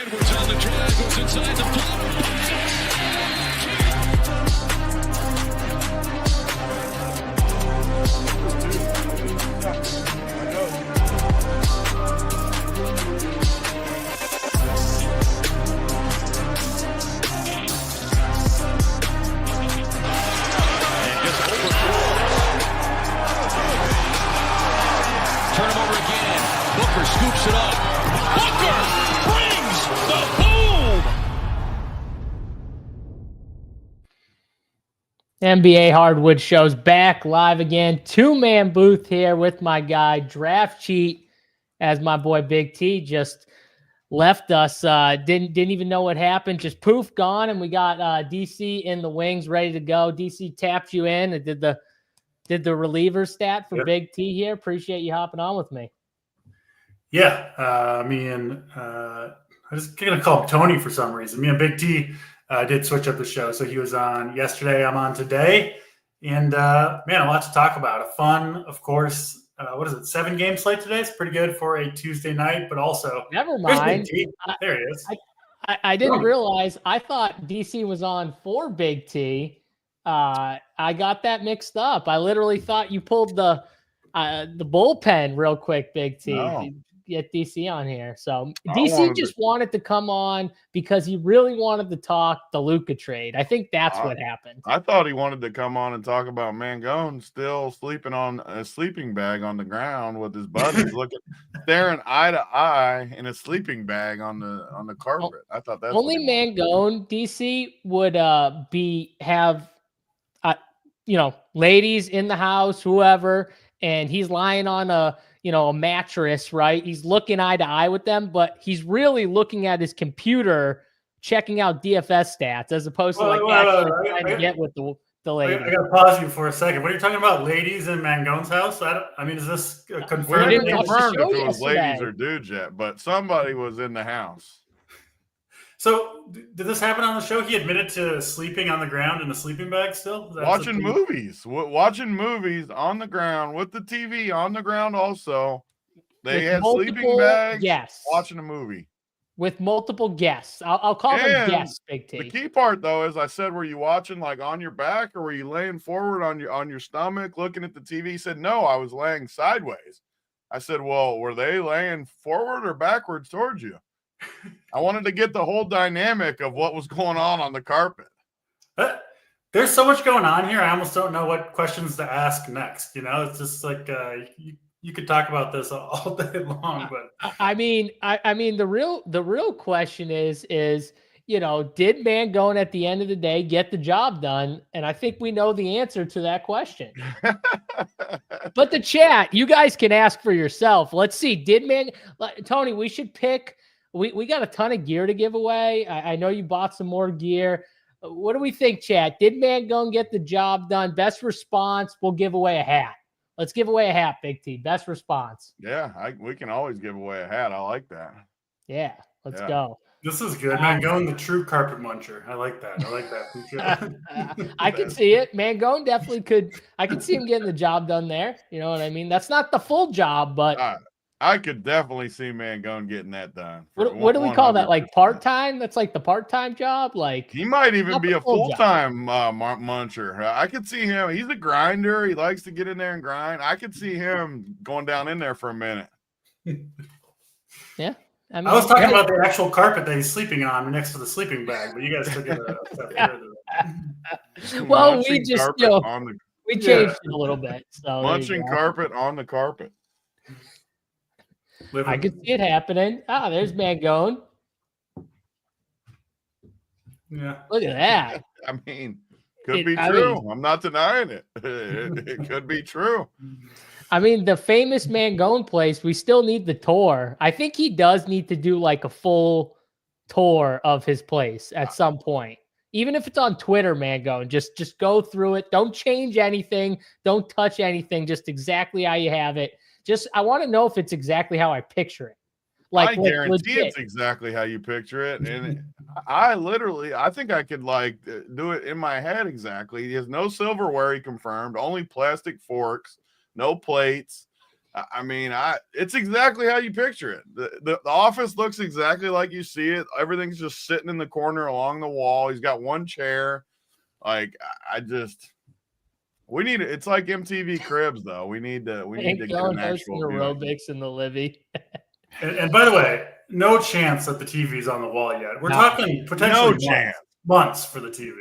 Edwards on the drive, goes inside the turn him over again. Booker scoops it up. Booker brings the boom. NBA Hardwood shows back live again. Two-man booth here with my guy Draft Cheat, as my boy Big T just left us. Didn't even know what happened. Just poof, gone, and we got DC in the wings, ready to go. DC tapped you in and did the reliever stat for Big T here. Appreciate you hopping on with me. Yeah, I was going to call him Tony for some reason. Me and Big T did switch up the show. So he was on yesterday. I'm on today. And, man, a lot to talk about. A fun, of course, 7-game slate today? It's pretty good for a Tuesday night, but also – Never mind. There he is. I didn't realize. I thought DC was on for Big T. I got that mixed up. I literally thought you pulled the bullpen real quick, Big T. No. Get DC on here. So DC just wanted to come on because he really wanted to talk the Luka trade. I think that's what happened. I thought he wanted to come on and talk about Mangone still sleeping on a sleeping bag on the ground with his buddies, staring eye to eye in a sleeping bag on the carpet. I thought that's only Mangone DC would have ladies in the house, whoever, and he's lying on a mattress, right? He's looking eye to eye with them, but he's really looking at his computer, checking out DFS stats as opposed to trying to get with the lady. I got to pause you for a second. What are you talking about, ladies in Mangone's house? Is this confirmed? We didn't confirm if it was ladies or dudes yet, but somebody was in the house. So, did this happen on the show? He admitted to sleeping on the ground in a sleeping bag still? Watching movies on the ground with the TV on the ground also. They had sleeping bags, watching a movie. With multiple guests. I'll call them guests, Big T. The key part, though, is I said, were you watching like on your back or were you laying forward on your stomach looking at the TV? He said, no, I was laying sideways. I said, well, were they laying forward or backwards towards you? I wanted to get the whole dynamic of what was going on the carpet. There's so much going on here. I almost don't know what questions to ask next. It's just like you could talk about this all day long. But I mean, the real question is did Mangone at the end of the day get the job done? And I think we know the answer to that question. But the chat, you guys can ask for yourself. Let's see. Tony? We should pick. We got a ton of gear to give away. I know you bought some more gear. What do we think, chat? Did Mangone get the job done? Best response, we'll give away a hat. Let's give away a hat, Big T. Best response. Yeah, we can always give away a hat. I like that. Yeah, let's go. This is good. Mangone, the true carpet muncher. I like that. I can see it. Mangone definitely could. I could see him getting the job done there. You know what I mean? That's not the full job, but I could definitely see Mangone getting that done. What do we call that? Like part-time? That's like the part-time job? Like he might even be a full-time muncher. I could see him. He's a grinder. He likes to get in there and grind. I could see him going down in there for a minute. Yeah. I was talking about the actual carpet that he's sleeping on next to the sleeping bag, but you guys took it a step further. Well, we just we changed it a little bit. So munching carpet on the carpet. I could see it happening. There's Mangone. Yeah. Look at that. I mean, could be true. I'm not denying it. It could be true. I mean, the famous Mangone place, we still need the tour. I think he does need to do like a full tour of his place at some point. Even if it's on Twitter, Mangone, just go through it. Don't change anything. Don't touch anything. Just exactly how you have it. I want to know if it's exactly how I picture it. I guarantee it's exactly how you picture it. And I think I could do it in my head exactly. He has no silverware, he confirmed, only plastic forks, no plates. I mean, it's exactly how you picture it. The office looks exactly like you see it. Everything's just sitting in the corner along the wall. He's got one chair. Like, we need it. It's like MTV Cribs, though. We need to get an actual aerobics in the living. And by the way, no chance that the TV's on the wall yet. We're talking potentially months for the TV.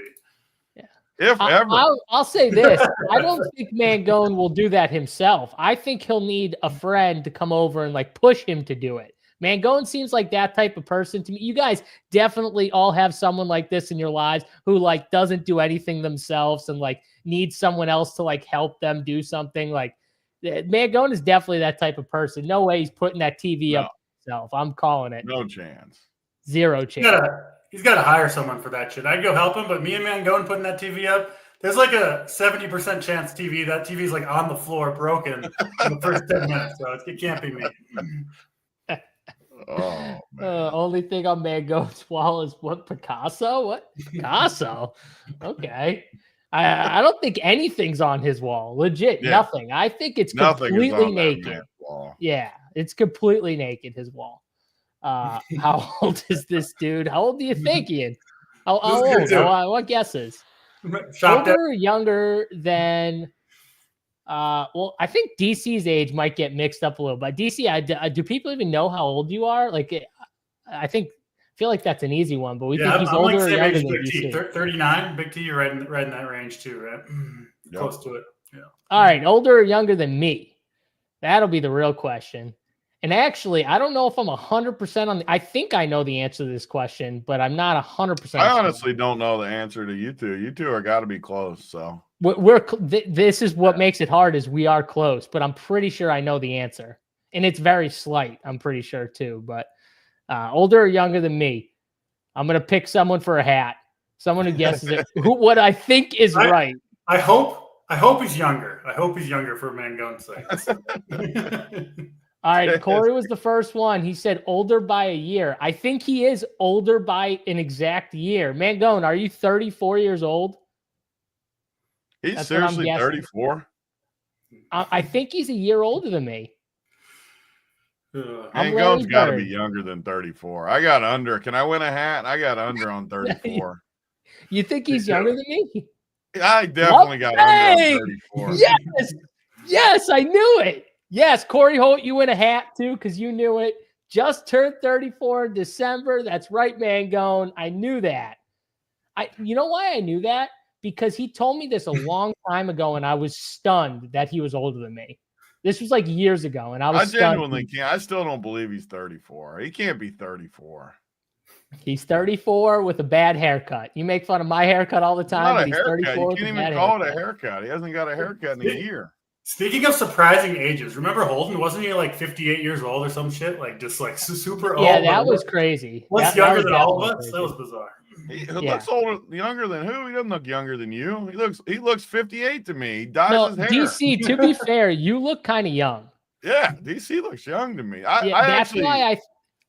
If ever. I'll say this. I don't think Mangone will do that himself. I think he'll need a friend to come over and like push him to do it. Mangone seems like that type of person to me. You guys definitely all have someone like this in your lives who like doesn't do anything themselves and like needs someone else to like help them do something. Like Mangone is definitely that type of person. No way he's putting that TV up himself. I'm calling it. No chance. Zero chance. He's got to hire someone for that shit. I'd go help him, but me and Mangone putting that TV up, there's like a 70% chance that TV's like on the floor, broken in the first 10 minutes. So it can't be me. Oh, only thing on Mangone's wall is what Picasso? What Picasso? Okay. I don't think anything's on his wall. Legit, nothing. I think it's completely naked. Yeah, it's completely naked, his wall. How old is this dude? How old do you think, Ian? How old? What guesses? Older or younger than well, I think DC's age might get mixed up a little bit. DC, do people even know how old you are? Like, I feel like that's an easy one, but we think he's older or younger than DC. 39, Big T, you're right in that range too, right? Close to it. Yeah. All right, older or younger than me? That'll be the real question. And actually, I don't know if I'm 100% on. I think I know the answer to this question, but I'm not 100%. I honestly don't know the answer to you two. You two are got to be close. So this is what makes it hard is we are close, but I'm pretty sure I know the answer, and it's very slight. I'm pretty sure too. But older or younger than me, I'm gonna pick someone for a hat. Someone who guesses it. What I think is right. I hope he's younger. I hope he's younger for Mangone's sake. All right, Corey was the first one. He said older by a year. I think he is older by an exact year. Mangone, are you 34 years old? He's seriously 34? I think he's a year older than me. Mangone's got to be younger than 34. I got under. Can I win a hat? I got under on 34. You think he's younger than me? I definitely got under on 34. Yes, I knew it. Yes, Corey Holt, you win a hat too because you knew it. Just turned 34 in December. That's right, Mangone. I knew that. You know why I knew that? Because he told me this a long time ago, and I was stunned that he was older than me. This was like years ago, and I was stunned. Genuinely can't. I still don't believe he's 34. He can't be 34. He's 34 with a bad haircut. You make fun of my haircut all the time. Not a haircut. You can't even call it a haircut. He hasn't got a haircut in a year. Speaking of surprising ages, remember Holden? Wasn't he like 58 years old or some shit? Like just like super old. Yeah, that was crazy. What's younger than all of us? Crazy. That was bizarre. He looks older, younger than who? He doesn't look younger than you. He looks 58 to me. He dyes his hair. DC, to be fair, you look kind of young. Yeah, DC looks young to me. That's why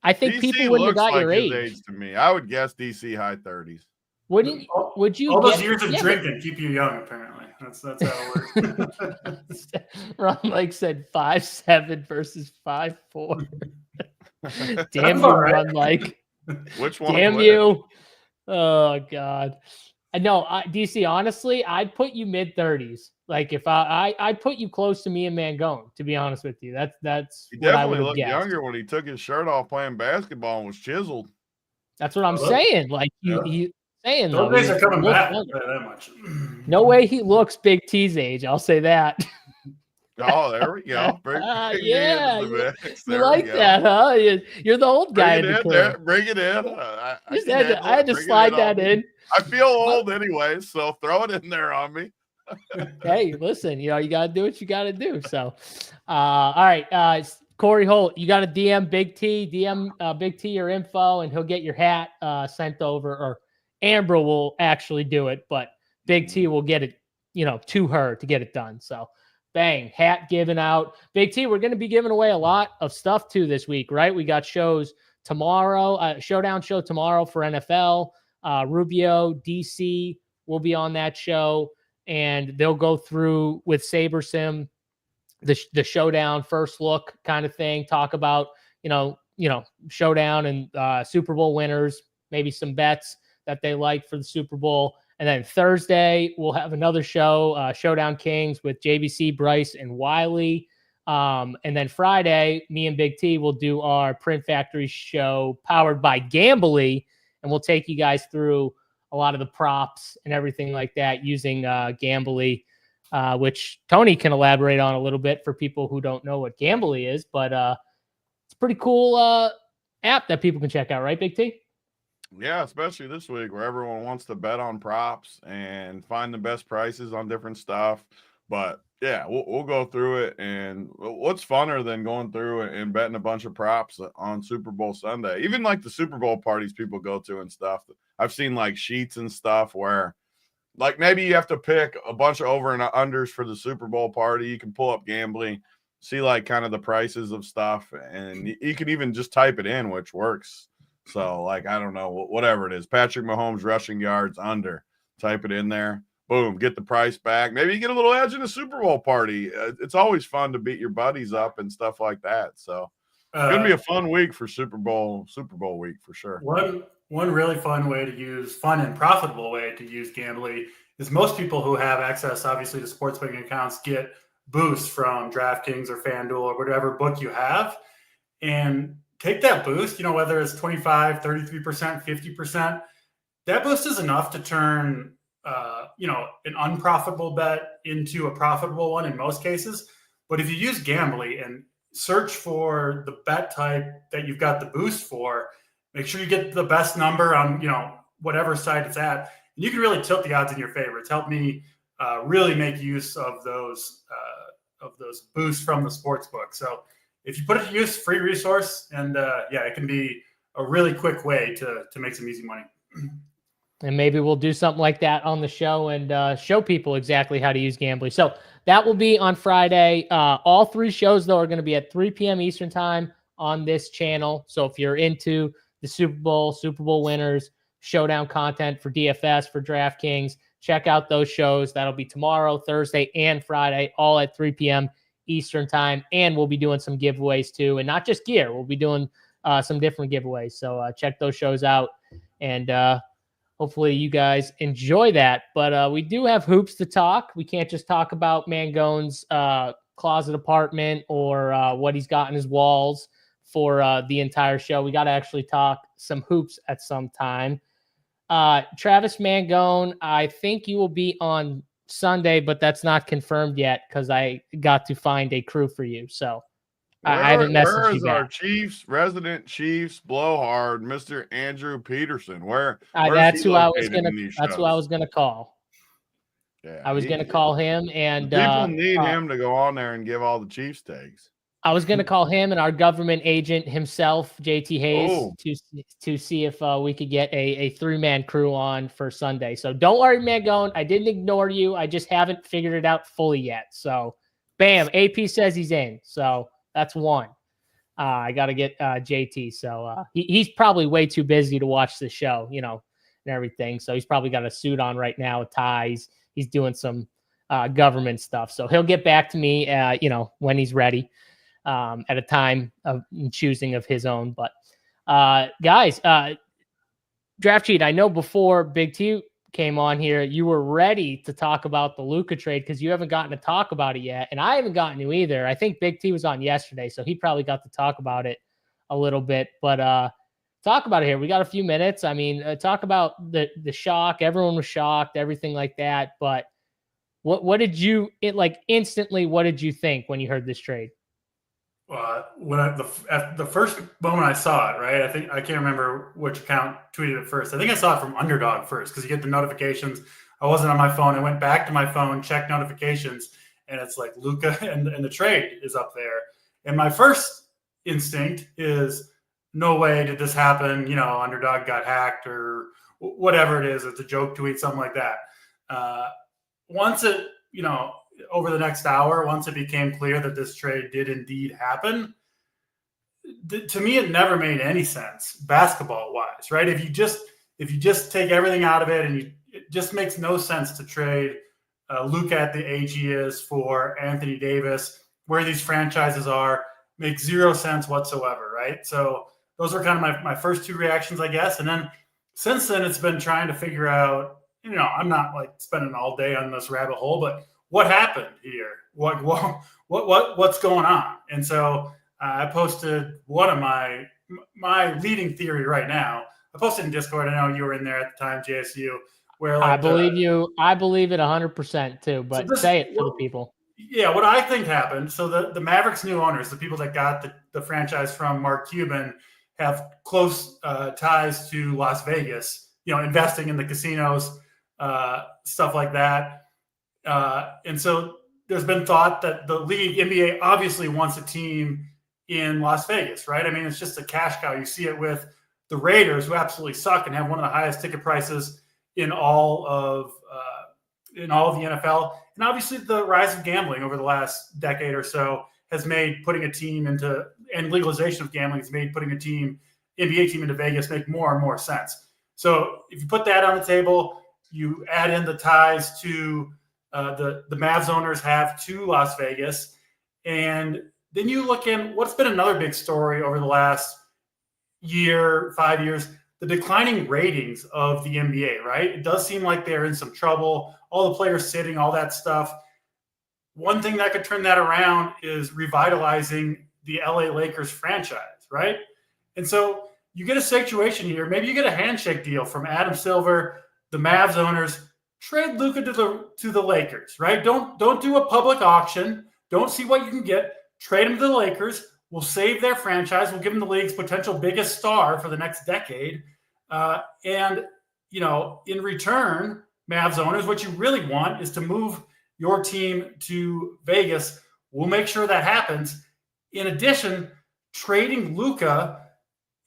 I think DC people wouldn't have got your age to me. I would guess DC high 30s. Would you? All those years of drinking keep you young, apparently. That's how it works. Ron Lake said 5'7" versus 5'4". Damn you, right. Ron Lake. Which one? Damn you. Oh God. No, DC, honestly, I'd put you mid-30s. Like if I'd put you close to me and Mangone, to be honest with you. That's he what I definitely looked guessed. Younger when he took his shirt off playing basketball and was chiseled. That's what I'm saying. Like he saying those days are coming back that much. No way he looks Big T's age. I'll say that. Oh, there we go. Yeah, you like that, huh? You're the old guy. Bring it in. I had to slide that in. I feel old anyway, so throw it in there on me. Hey, listen, you got to do what you got to do. So, all right, Corey Holt, you got to DM Big T, Big T your info, and he'll get your hat sent over, or Amber will actually do it, but Big T will get it, to her to get it done. So, bang, hat given out. Big T, we're going to be giving away a lot of stuff too this week, right? We got shows tomorrow, showdown show tomorrow for NFL. Rubio, DC will be on that show, and they'll go through with SaberSim the showdown first look kind of thing, talk about, showdown and Super Bowl winners, maybe some bets that they like for the Super Bowl. And then Thursday, we'll have another show, Showdown Kings with JBC, Bryce, and Wiley. And then Friday, me and Big T will do our Print Factory show powered by Gambly, and we'll take you guys through a lot of the props and everything like that using Gambly, which Tony can elaborate on a little bit for people who don't know what Gambly is. But it's a pretty cool app that people can check out, right, Big T? Yeah, especially this week where everyone wants to bet on props and find the best prices on different stuff. But yeah, we'll go through it. And what's funner than going through and betting a bunch of props on Super Bowl Sunday? Even like the Super Bowl parties people go to and stuff. I've seen like sheets and stuff where like maybe you have to pick a bunch of over and unders for the Super Bowl party. You can pull up Gambly, see like kind of the prices of stuff, and you can even just type it in, which works. So, like, I don't know, whatever it is, Patrick Mahomes rushing yards under, type it in there, boom, get the price back. Maybe you get a little edge in a Super Bowl party. It's always fun to beat your buddies up and stuff like that. So, it's going to be a fun week for Super Bowl week for sure. One really fun and profitable way to use Gambly is most people who have access, obviously, to sports betting accounts get boosts from DraftKings or FanDuel or whatever book you have. And take that boost, whether it's 25, 33%, 50%, that boost is enough to turn, an unprofitable bet into a profitable one in most cases. But if you use Gambly and search for the bet type that you've got the boost for, make sure you get the best number on, whatever site it's at. And you can really tilt the odds in your favor. It's helped me really make use of those boosts from the sports book. So if you put it to use, free resource, and it can be a really quick way to make some easy money. And maybe we'll do something like that on the show and show people exactly how to use Gambly. So that will be on Friday. All three shows, though, are going to be at 3 p.m. Eastern time on this channel. So if you're into the Super Bowl winners, showdown content for DFS, for DraftKings, check out those shows. That'll be tomorrow, Thursday, and Friday, all at 3 p.m. Eastern time. And we'll be doing some giveaways too. And not just gear. We'll be doing some different giveaways. So check those shows out. And hopefully you guys enjoy that. But we do have hoops to talk. We can't just talk about Mangone's closet apartment or what he's got in his walls for the entire show. We got to actually talk some hoops at some time. Travis Mangone, I think you will be on Sunday, but that's not confirmed yet because I got to find a crew for you. So I haven't messaged you. Where is our resident Chiefs blowhard, Mr. Andrew Peterson? That's who I was gonna call. Yeah, I was gonna call him, and people need him to go on there and give all the Chiefs takes. I was going to call him and our government agent himself, JT Hayes, to see if we could get a three-man crew on for Sunday. So don't worry, Mangone. I didn't ignore you. I just haven't figured it out fully yet. So, bam, AP says he's in. So that's one. I got to get JT. So he's probably way too busy to watch the show, and everything. So he's probably got a suit on right now with ties. He's doing some government stuff. So he'll get back to me, when he's ready. At a time of choosing of his own. But guys, Draft Cheat, I know before Big T came on here, you were ready to talk about the Luka trade because you haven't gotten to talk about it yet. And I haven't gotten to either. I think Big T was on yesterday, so he probably got to talk about it a little bit. But talk about it here. We got a few minutes. I mean, talk about the shock. Everyone was shocked, everything like that. But what did you instantly, what did you think when you heard this trade? At the first moment I saw it, right? I can't remember which account tweeted it first. I think I saw it from Underdog first because you get the notifications. I wasn't on my phone. I went back to my phone, checked notifications, and it's like Luka and the trade is up there. And my first instinct is, no way did this happen. Underdog got hacked or whatever it is. It's a joke tweet, something like that. Once it, over the next hour, once it became clear that this trade did indeed happen, to me, it never made any sense basketball wise, right? If you just take everything out of it and it just makes no sense to trade Luka at the age he is for Anthony Davis where these franchises are makes zero sense whatsoever, right? So those are kind of my first two reactions, I guess. And then since then, it's been trying to figure out, I'm not like spending all day on this rabbit hole, but what happened here? What's going on? And so I posted one of my leading theory right now. I posted in Discord. I know you were in there at the time, JSU. Where like I believe you. I believe it 100% too. But say it for the people. Yeah, what I think happened. So the Mavericks' new owners, the people that got the franchise from Mark Cuban, have close ties to Las Vegas. Investing in the casinos, stuff like that. And so there's been thought that the league, NBA, obviously wants a team in Las Vegas, right? I mean, it's just a cash cow. You see it with the Raiders, who absolutely suck and have one of the highest ticket prices in all of the NFL. And obviously the rise of gambling over the last decade or so has made putting a team into, and legalization of gambling has made putting a team, NBA team into Vegas make more and more sense. So if you put that on the table, you add in the ties to the Mavs owners have to Las Vegas. And then you look in what's been another big story over the last year, 5 years, the declining ratings of the NBA, right? It does seem like they're in some trouble. All the players sitting, all that stuff. One thing that could turn that around is revitalizing the LA Lakers franchise, right? And so you get a situation here. Maybe you get a handshake deal from Adam Silver, the Mavs owners. Trade Luka to the Lakers, right? Don't do a public auction. Don't see what you can get. Trade him to the Lakers. We'll save their franchise. We'll give them the league's potential biggest star for the next decade. And in return, Mavs owners, what you really want is to move your team to Vegas. We'll make sure that happens. In addition, trading Luka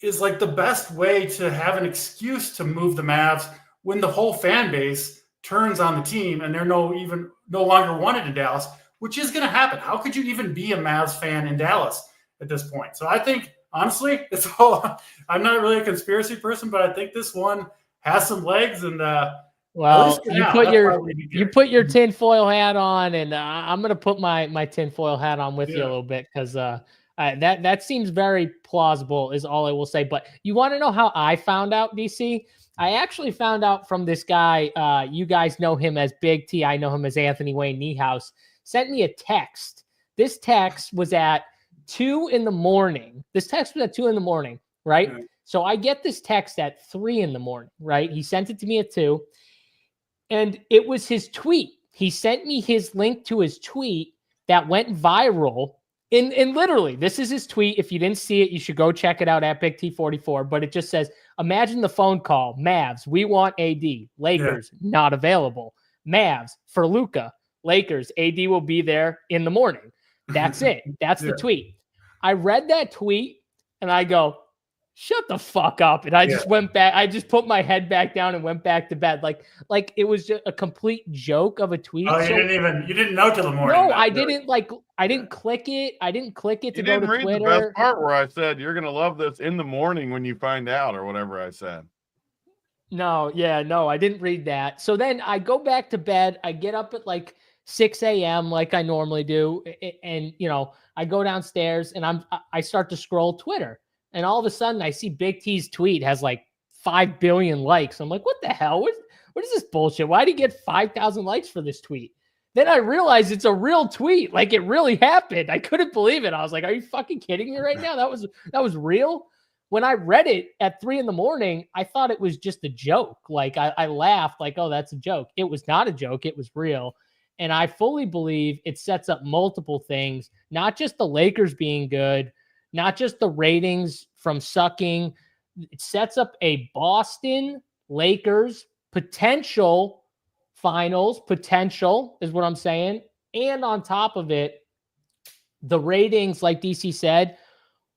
is like the best way to have an excuse to move the Mavs when the whole fan base turns on the team and they're no longer wanted in Dallas, which is going to happen. How could you even be a Mavs fan in Dallas at this point? So I think, honestly, I'm not really a conspiracy person, but I think this one has some legs. And well, you put your tinfoil hat on, and I'm going to put my tinfoil hat on with you a little bit because that seems very plausible is all I will say. But you want to know how I found out, DC? I actually found out from this guy. You guys know him as Big T. I know him as Anthony Wayne Niehaus. Sent me a text. This text was at 2 a.m. This text was at 2 a.m, right? Yeah. So I get this text at 3 a.m, right? He sent it to me at 2. And it was his tweet. He sent me his link to his tweet that went viral. And literally, this is his tweet. If you didn't see it, you should go check it out at Big T44. But it just says, imagine the phone call. Mavs, we want AD. Lakers, not available. Mavs, for Luka. Lakers, AD will be there in the morning. That's it. That's the tweet. I read that tweet, and I go, shut the fuck up. And I just went back. I just put my head back down and went back to bed. Like it was just a complete joke of a tweet. Oh, you didn't know till the morning. No, I didn't click it. I didn't click it to go to Twitter. You didn't read the best part where I said, you're going to love this in the morning when you find out, or whatever I said. No, I didn't read that. So then I go back to bed. I get up at like 6 a.m. like I normally do. And, I go downstairs and I start to scroll Twitter. And all of a sudden, I see Big T's tweet has like 5 billion likes. I'm like, what the hell? What is this bullshit? Why did he get 5,000 likes for this tweet? Then I realized it's a real tweet. Like, it really happened. I couldn't believe it. I was like, are you fucking kidding me right now? That was real. When I read it at 3 a.m, I thought it was just a joke. Like, I laughed like, oh, that's a joke. It was not a joke. It was real. And I fully believe it sets up multiple things, not just the Lakers being good, not just the ratings from sucking. It sets up a Boston Lakers potential finals, potential is what I'm saying. And on top of it, the ratings, like DC said,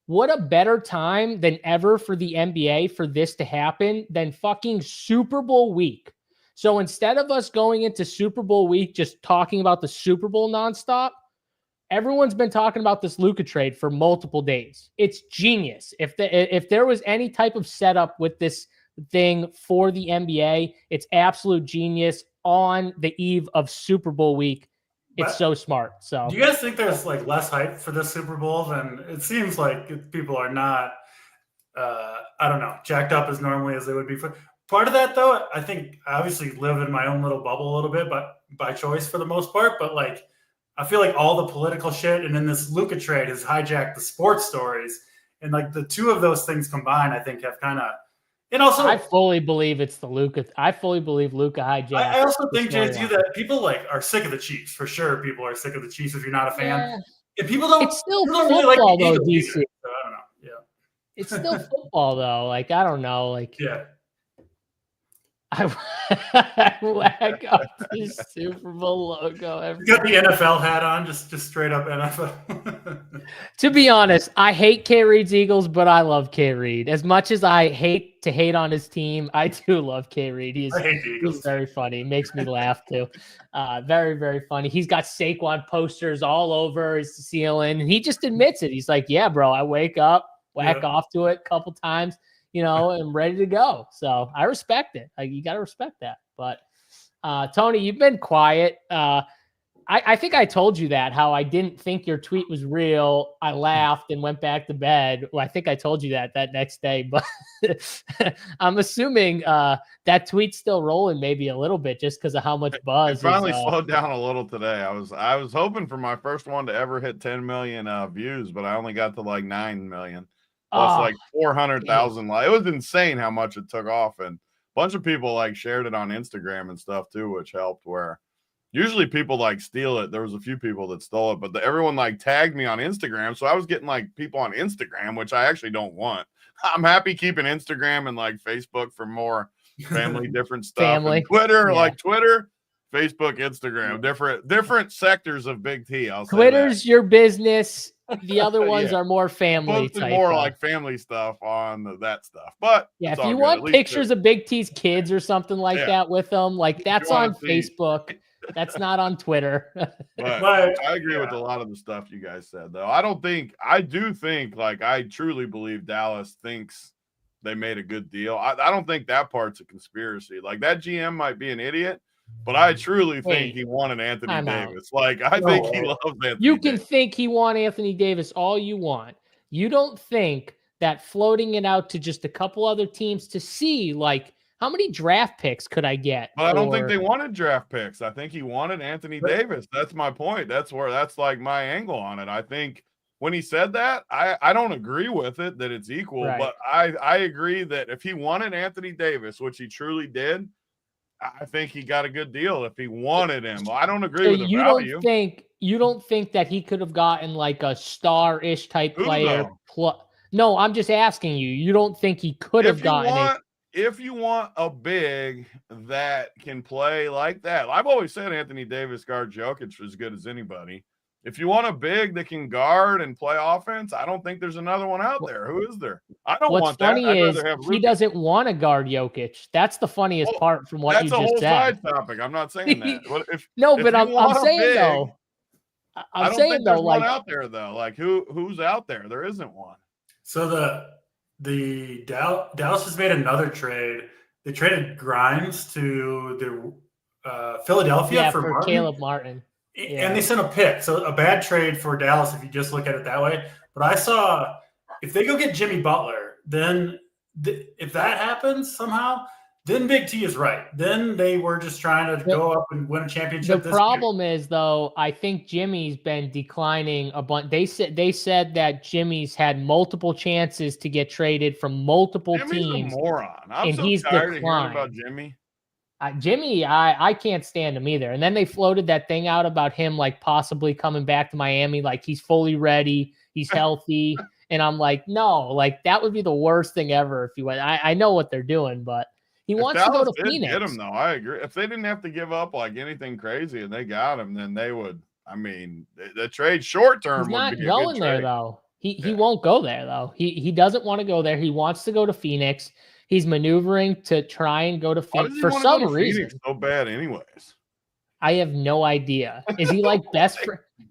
what a better time than ever for the NBA for this to happen than fucking Super Bowl week. So instead of us going into Super Bowl week just talking about the Super Bowl nonstop, everyone's been talking about this Luka trade for multiple days. It's genius. If there was any type of setup with this thing for the NBA, it's absolute genius on the eve of Super Bowl week. It's so smart. So do you guys think there's like less hype for this Super Bowl than it seems like people are not, I don't know, jacked up as normally as they would be for part of that though? I think I obviously live in my own little bubble a little bit, but by choice for the most part, but like, I feel like all the political shit and then this Luka trade has hijacked the sports stories. And like the two of those things combined, I think have kind of, and also I fully believe it's the Luka. I fully believe Luka hijacked. I also think, JT, that people like are sick of the Chiefs for sure. People are sick of the Chiefs if you're not a fan. Yeah. If people don't, It's still people don't football really like though, the DC. Eagles either, so I don't know. Yeah. It's still football though. Like I don't know. Like Yeah. I whack up the Super Bowl logo. You got the NFL hat on, just straight up NFL. To be honest, I hate K. Reed's Eagles, but I love K. Reed. As much as I hate to hate on his team, I do love K. Reed. He's very funny. Makes me laugh too. Very, very funny. He's got Saquon posters all over his ceiling, and he just admits it. He's like, yeah, bro, I wake up, whack off to it a couple times, you know, and ready to go. So I respect it. Like, you got to respect that. But Tony, you've been quiet. I think I told you that, how I didn't think your tweet was real. I laughed and went back to bed. Well, I think I told you that next day, but I'm assuming that tweet's still rolling maybe a little bit just because of how much buzz. It finally slowed down a little today. I was hoping for my first one to ever hit 10 million views, but I only got to like 9 million. Plus like 400,000. It was insane how much it took off. And a bunch of people like shared it on Instagram and stuff too, which helped, where usually people like steal it. There was a few people that stole it, but everyone like tagged me on Instagram. So I was getting like people on Instagram, which I actually don't want. I'm happy keeping Instagram and like Facebook for more family, different stuff. And Twitter, like Twitter, Facebook, Instagram, different sectors of Big T. I'll say Twitter's your business. The other ones are more family type. More like family stuff on that stuff. But yeah, if you want pictures of Big T's kids or something like that with them, like that's on Facebook. That's not on Twitter. But I agree with a lot of the stuff you guys said, though. I do think, like, I truly believe Dallas thinks they made a good deal. I don't think that part's a conspiracy. Like, that GM might be an idiot, but I truly think he wanted Anthony Davis. Like, I think he loves Anthony You can Davis. think he won Anthony Davis all you want. You don't think that floating it out to just a couple other teams to see, like, how many draft picks could I get? But I don't think they wanted draft picks. I think he wanted Anthony Davis. That's my point. That's like my angle on it. I think when he said that, I don't agree with it that it's equal, but I agree that if he wanted Anthony Davis, which he truly did, I think he got a good deal if he wanted him. I don't agree with the value. You don't think that he could have gotten like a star-ish type player? No, I'm just asking you. You don't think he could have gotten if you want a big that can play like that, I've always said Anthony Davis guard Jokic as good as anybody. If you want a big that can guard and play offense, I don't think there's another one out there. Who is there? I don't want that. What's funny is he doesn't want to guard Jokic. That's the funniest part from what you just said. That's a whole side topic. I'm not saying that. I'm saying though. I don't think there's one out there though. Like who's out there? There isn't one. So the Dallas has made another trade. They traded Grimes to the Philadelphia for Martin. Caleb Martin. And they sent a pick. So a bad trade for Dallas if you just look at it that way. But I saw if they go get Jimmy Butler, then if that happens somehow, then Big T is right. Then they were just trying to go up and win a championship. The problem is, though, I think Jimmy's been declining a bunch. They said that Jimmy's had multiple chances to get traded from multiple teams. Jimmy's a moron. I'm so tired of hearing about Jimmy. Jimmy, I can't stand him either. And then they floated that thing out about him like possibly coming back to Miami, like he's fully ready, he's healthy. And I'm like, no, like that would be the worst thing ever if he went. I know what they're doing, but he wants to go to Phoenix. Get him though, I agree. If they didn't have to give up like anything crazy and they got him, then they would. I mean, the trade short term. He's not going there though. He won't go there though. He doesn't want to go there. He wants to go to Phoenix. He's maneuvering to try and go to Phoenix for some reason. So bad, anyways. I have no idea. Is he like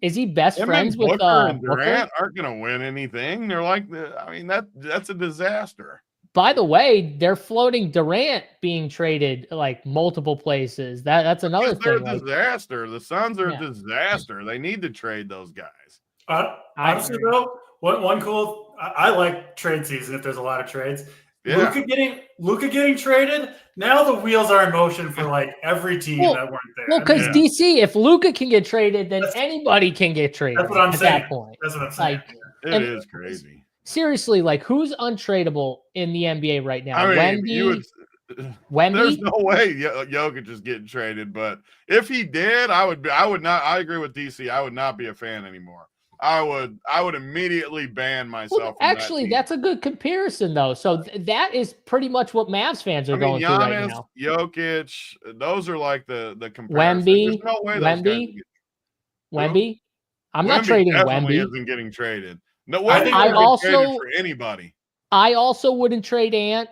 Is he best friends with and Durant aren't going to win anything. They're like, that's a disaster. by the way, they're floating Durant being traded like multiple places. That's another They're thing. a disaster. The Suns are Yeah. a disaster. They need to trade those guys. Honestly, though, one cool. I like trade season if there's a lot of trades. Yeah. Luka getting traded. Now the wheels are in motion for like every team that weren't there. Well, because DC, if Luka can get traded, then anybody can get traded. That's what I'm at saying. That point. That's what I'm saying. Like, it is crazy. Seriously, like who's untradeable in the NBA right now? I mean, Wemby? There's no way Jokic is getting traded, but if he did, I would not. I agree with DC. I would not be a fan anymore. I would immediately ban myself. Well, actually, that's a good comparison, though. So that is pretty much what Mavs fans are going through right now. Jokic, those are like the comparisons. There's no way Wemby. I'm not trading definitely Wemby. Isn't getting traded. No, I also traded for anybody. I also wouldn't trade Ant.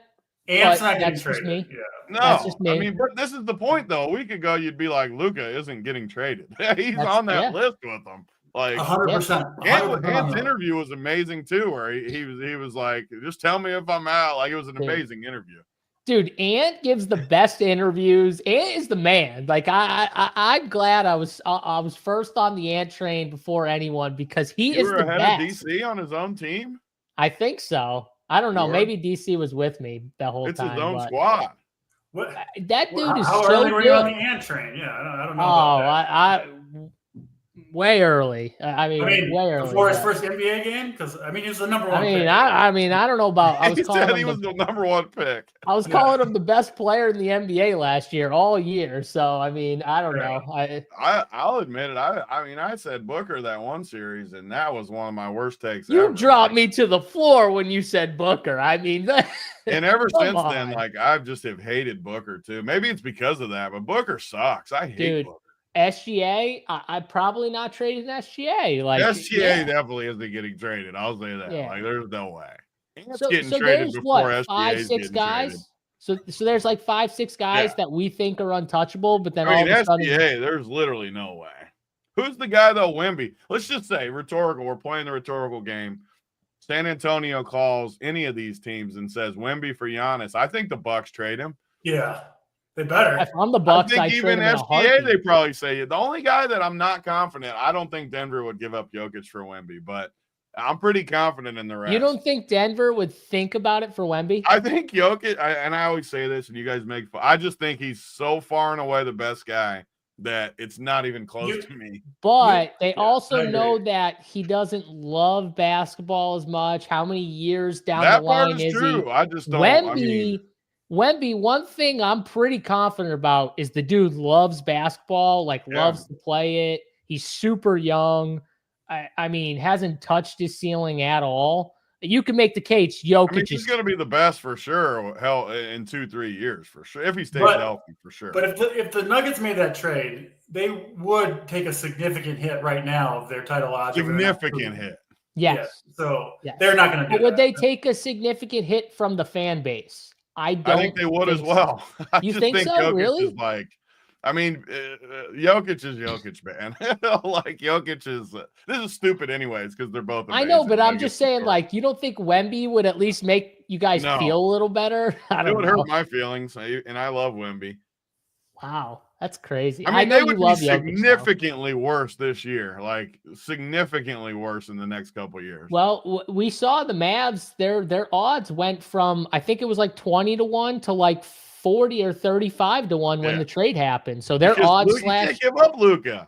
Ant's not getting traded. Me. Yeah. No, that's just me. I mean, but this is the point, though. A week ago, you'd be like, Luka isn't getting traded. He's on that list with them. Like 100%. Ant's interview was amazing too, where he was like, "Just tell me if I'm out." Like it was an amazing interview. Dude, Ant gives the best interviews. Ant is the man. Like I'm glad I was first on the Ant train before anyone because he is the ahead best. of DC on his own team. I think so. I don't know. Maybe DC was with me the whole time. It's his own squad. What? That dude is how so early were good. you on the Ant train? Yeah, I don't know. About that. Way early. I mean, way early. Before his first NBA game, because he was the number one. I don't know about. I was calling he was the number one pick. I was calling him the best player in the NBA last year, all year. So I mean, I don't know. I'll admit it. I said Booker that one series, and that was one of my worst takes. You dropped me to the floor when you said Booker. I mean, and ever since then, like I've just have hated Booker too. Maybe it's because of that, but Booker sucks. I hate Booker. SGA, I'm probably not trading SGA. Like SGA definitely isn't getting traded. I'll say that. Like there's no way. It's getting traded there's before what, SGA 5-6 guys. Traded. So there's like 5-6 guys that we think are untouchable, but then all of a sudden, SGA, there's literally no way. Who's the guy though? Wemby. Let's just say rhetorical. We're playing the rhetorical game. San Antonio calls any of these teams and says Wemby for Giannis. I think the Bucks trade him. Yeah. They better. If I'm the Bucks, I think even SGA, they probably say it. The only guy that I'm not confident, I don't think Denver would give up Jokic for Wemby, but I'm pretty confident in the rest. You don't think Denver would think about it for Wemby? I think Jokic, and I always say this, and you guys make fun. I just think he's so far and away the best guy that it's not even close to me. But they also know that he doesn't love basketball as much. How many years down the line is true. he? I just don't. Wemby, one thing I'm pretty confident about is the dude loves basketball, loves to play it. He's super young. I mean, hasn't touched his ceiling at all. You can make the case Jokic he's going to be the best for sure in 2-3 years for sure, if he stays healthy for sure. But if the Nuggets made that trade, they would take a significant hit right now of their title odds. Significant hit. Yes. So they're not going to do that. Would they take a significant hit from the fan base? I think they would as well. You think so? Jokic really? Jokic is Jokic, man. Like Jokic is. This is stupid, anyways, because they're both. I know, but I'm just saying, you don't think Wemby would at least make you guys feel a little better? It would hurt my feelings, and I love Wemby. Wow, that's crazy. I mean, they would be significantly worse this year, significantly worse in the next couple of years. Well, we saw the Mavs, their odds went from, I think it was 20-1 to 40 or 35-1 when the trade happened. So their odds you can't give up Luka.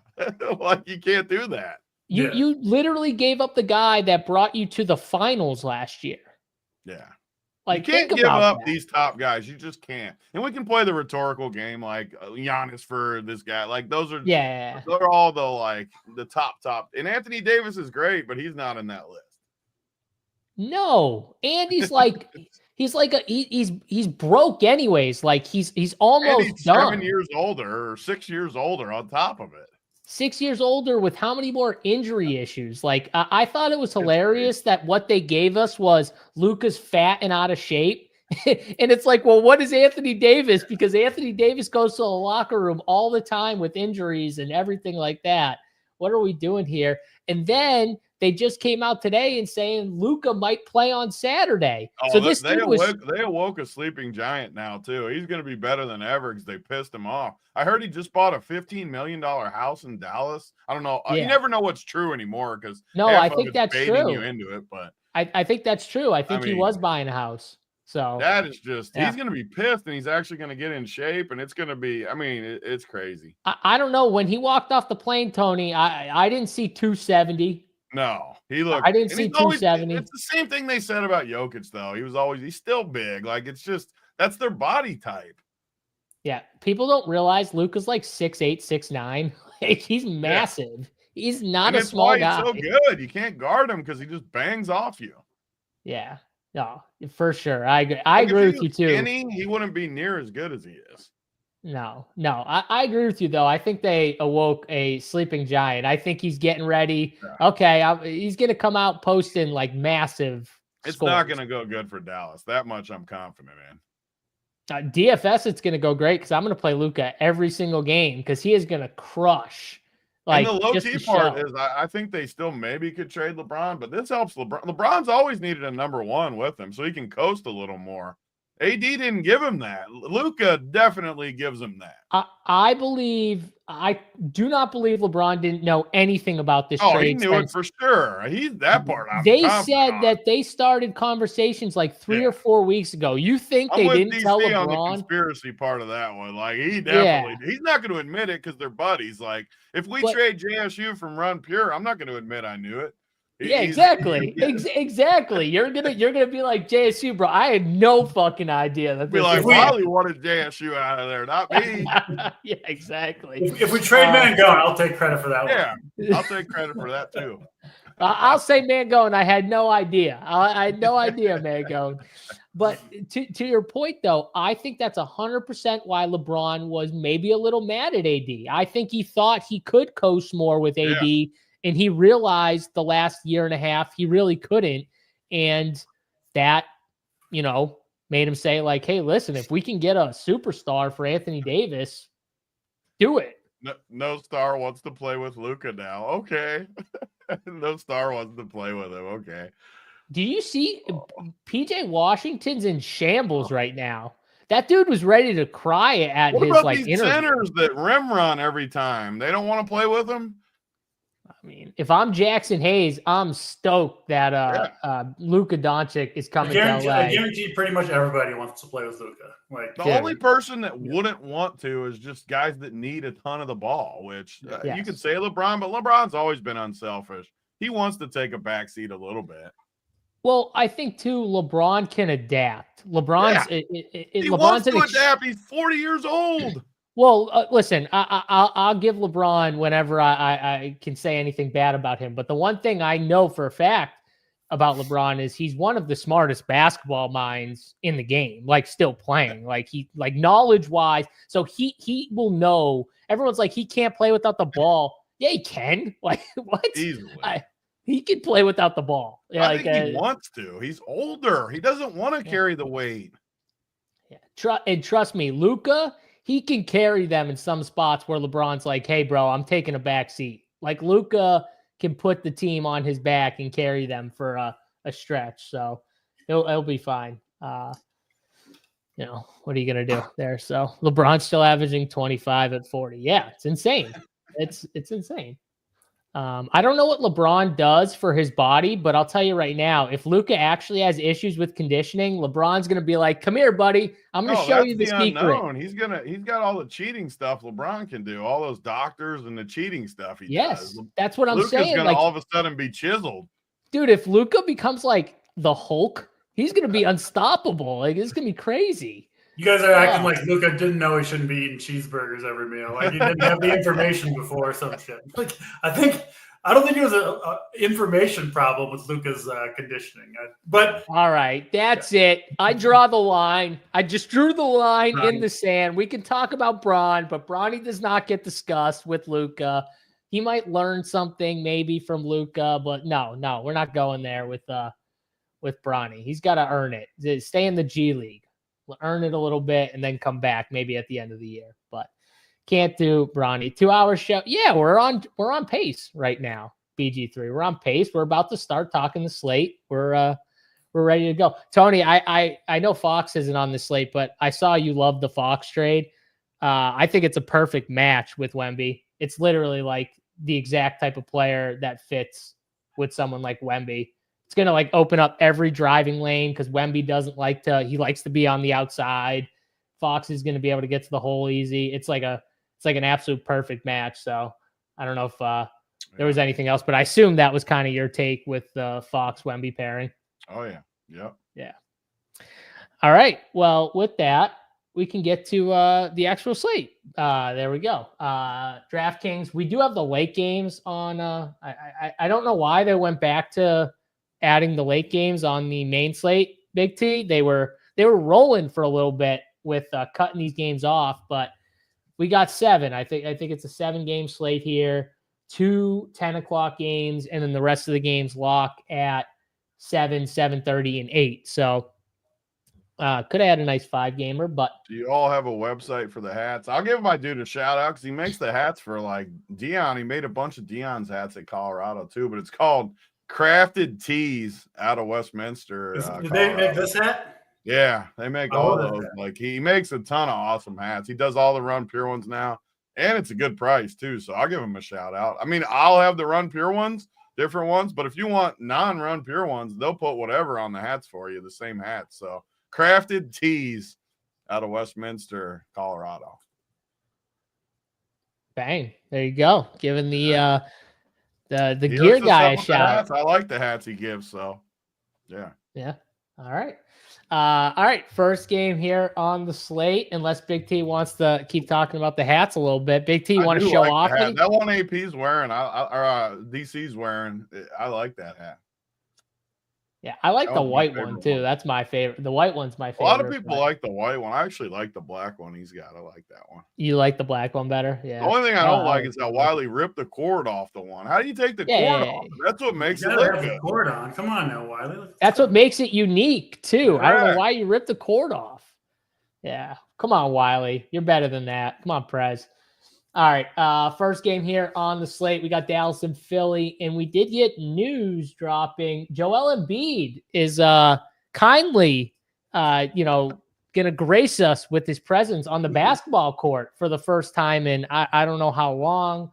You can't do that. You literally gave up the guy that brought you to the finals last year. Yeah. You can't give up these top guys. You just can't. And we can play the rhetorical game Giannis for this guy. Those are they're all the top. And Anthony Davis is great, but he's not in that list. No. And he's he's broke anyways. He's almost and he's done. 7 years older or 6 years older on top of it. 6 years older with how many more injury issues? I thought it was hilarious that what they gave us was Luka's fat and out of shape. And it's well, what is Anthony Davis? Because Anthony Davis goes to the locker room all the time with injuries and everything like that. What are we doing here? And then they just came out today and saying Luka might play on Saturday. Oh, So this they dude was awoke a sleeping giant now too. He's going to be better than ever because they pissed him off. I heard he just bought a $15 million house in Dallas. I don't know. You never know what's true anymore because I think that's baiting true. you into it. But I think that's true. I think he was buying a house. So that is just he's going to be pissed, and he's actually going to get in shape, and it's going to be. I mean, it's crazy. I don't know, when he walked off the plane, Tony, I didn't see 270. No, he looked. I didn't see 270. It's the same thing they said about Jokic, though. He's still big. Like, it's just that's their body type. Yeah, people don't realize Luka's like 6'8", 6'9". Like, he's massive. He's not a small guy. He's so good. You can't guard him because he just bangs off you. Yeah, no, for sure. I agree. I agree with you too. Skinny, he wouldn't be near as good as he is. No. I agree with you, though. I think they awoke a sleeping giant. I think he's getting ready. Yeah. Okay, he's going to come out posting like massive It's scores. not going to go good for Dallas. That much I'm confident in. DFS, it's going to go great because I'm going to play Luka every single game because he is going to crush. Like, and the low-key part is I think they still maybe could trade LeBron, but this helps LeBron. LeBron's always needed a number one with him so he can coast a little more. AD didn't give him that. Luka definitely gives him that. I do not believe LeBron didn't know anything about this trade. Oh, he knew it for sure. He's that part. They said that they started conversations like 3 or 4 weeks ago. You think they didn't tell LeBron? On the conspiracy part of that one. Like, he definitely, he's not going to admit it because they're buddies. Like, if we trade JSU from Run Pure, I'm not going to admit I knew it. Yeah, exactly. Exactly. You're gonna be like, JSU, bro. I had no fucking idea that. Be like, Wally wanted JSU out of there, not me. Yeah, exactly. If we trade Mangone, I'll take credit for that. Yeah, I'll take credit for that too. I'll say Mangone. I had no idea. I had no idea, Mangone. But to your point, though, I think that's 100% why LeBron was maybe a little mad at AD. I think he thought he could coast more with AD. Yeah. And he realized the last year and a half he really couldn't. And that, made him say, like, hey, listen, if we can get a superstar for Anthony Davis, do it. No star wants to play with Luka now. Okay. No star wants to play with him. Okay. Do you see PJ Washington's in shambles right now? That dude was ready to cry at what his about like these interview. Centers that rim run every time. They don't want to play with him. I mean, if I'm Jackson Hayes, I'm stoked that Luka Doncic is coming to LA. I guarantee pretty much everybody wants to play with Luka. Like, the only person that wouldn't want to is just guys that need a ton of the ball, which you could say LeBron, but LeBron's always been unselfish. He wants to take a backseat a little bit. Well, I think too, LeBron can adapt. LeBron's he wants to adapt. He's 40 years old. Well, listen, I'll give LeBron whenever I can say anything bad about him. But the one thing I know for a fact about LeBron is he's one of the smartest basketball minds in the game, like still playing, like knowledge wise. So he will know. Everyone's like, he can't play without the ball. Yeah, he can. Like, what? Easily. He can play without the ball. Yeah, I think he wants to. He's older. He doesn't want to carry the weight. Yeah. And trust me, Luka, he can carry them in some spots where LeBron's like, hey, bro, I'm taking a back seat. Like, Luka can put the team on his back and carry them for a stretch. So it'll be fine. What are you going to do there? So LeBron's still averaging 25 at 40. Yeah, it's insane. It's insane. I don't know what LeBron does for his body, but I'll tell you right now, if Luka actually has issues with conditioning, LeBron's going to be like, come here, buddy. I'm going to show you the secret. He's got all the cheating stuff LeBron can do, all those doctors and the cheating stuff he does. That's what I'm saying. Luka's going to all of a sudden be chiseled. Dude, if Luka becomes like the Hulk, he's going to be unstoppable. Like, it's going to be crazy. You guys are acting like Luka didn't know he shouldn't be eating cheeseburgers every meal. Like, he didn't have the information before or some shit. Like, I don't think it was a information problem with Luka's conditioning. But all right, that's it. I draw the line. I just drew the line in the sand. We can talk about Bron, but Bronny does not get discussed with Luka. He might learn something maybe from Luka, but no, we're not going there with Bronny. He's got to earn it. Stay in the G League. Earn it a little bit and then come back maybe at the end of the year, but can't do Bronny. 2 hour show. Yeah, we're on pace right now. BG3. We're on pace. We're about to start talking the slate. We're ready to go. Tony, I know Fox isn't on the slate, but I saw you love the Fox trade. I think it's a perfect match with Wemby. It's literally like the exact type of player that fits with someone like Wemby. It's going to like open up every driving lane because Wemby he likes to be on the outside. Fox is going to be able to get to the hole easy. It's like an absolute perfect match. So I don't know if there was anything else, but I assume that was kind of your take with the Fox Wemby pairing. Oh yeah. Yep. Yeah. All right. Well, with that, we can get to the actual slate. There we go. DraftKings. We do have the late games on. I don't know why they went back to adding the late games on the main slate. Big T. They were rolling for a little bit with cutting these games off, but we got 7. I think it's a 7-game slate here. 2 10 o'clock games, and then the rest of the games lock at 7, 7:30, and 8. So could have had a nice 5-gamer, but do you all have a website for the hats? I'll give my dude a shout out because he makes the hats for like Dion. He made a bunch of Dion's hats at Colorado too, but it's called Crafted Tees out of Westminster. Did they make this hat? Yeah, they make all those. Like he makes a ton of awesome hats. He does all the Run Pure ones now, and it's a good price too. So I'll give him a shout out. I mean, I'll have the Run Pure ones, different ones, but if you want non-Run Pure ones, they'll put whatever on the hats for you, the same hats. So Crafted Tees out of Westminster, Colorado. bang, there you go. Giving the gear guy a shout. I like the hats he gives. So yeah. All right. First game here on the slate. Unless Big T wants to keep talking about the hats a little bit. Big T, you want to show off? That one AP's wearing, DC's wearing. I like that hat. Yeah, I like the white one too. That's my favorite. The white one's my favorite. A lot of people like the white one. I actually like the black one he's got. I like that one. You like the black one better? Yeah. The only thing I don't like is how Wiley ripped the cord off the one. How do you take the cord off? That's what makes it look good. Cord on. Come on now, Wiley. That's what makes it unique too. Right. I don't know why you ripped the cord off. Yeah. Come on, Wiley. You're better than that. Come on, Prez. All right. First game here on the slate. We got Dallas and Philly, and we did get news dropping. Joel Embiid is kindly, going to grace us with his presence on the basketball court for the first time in I don't know how long.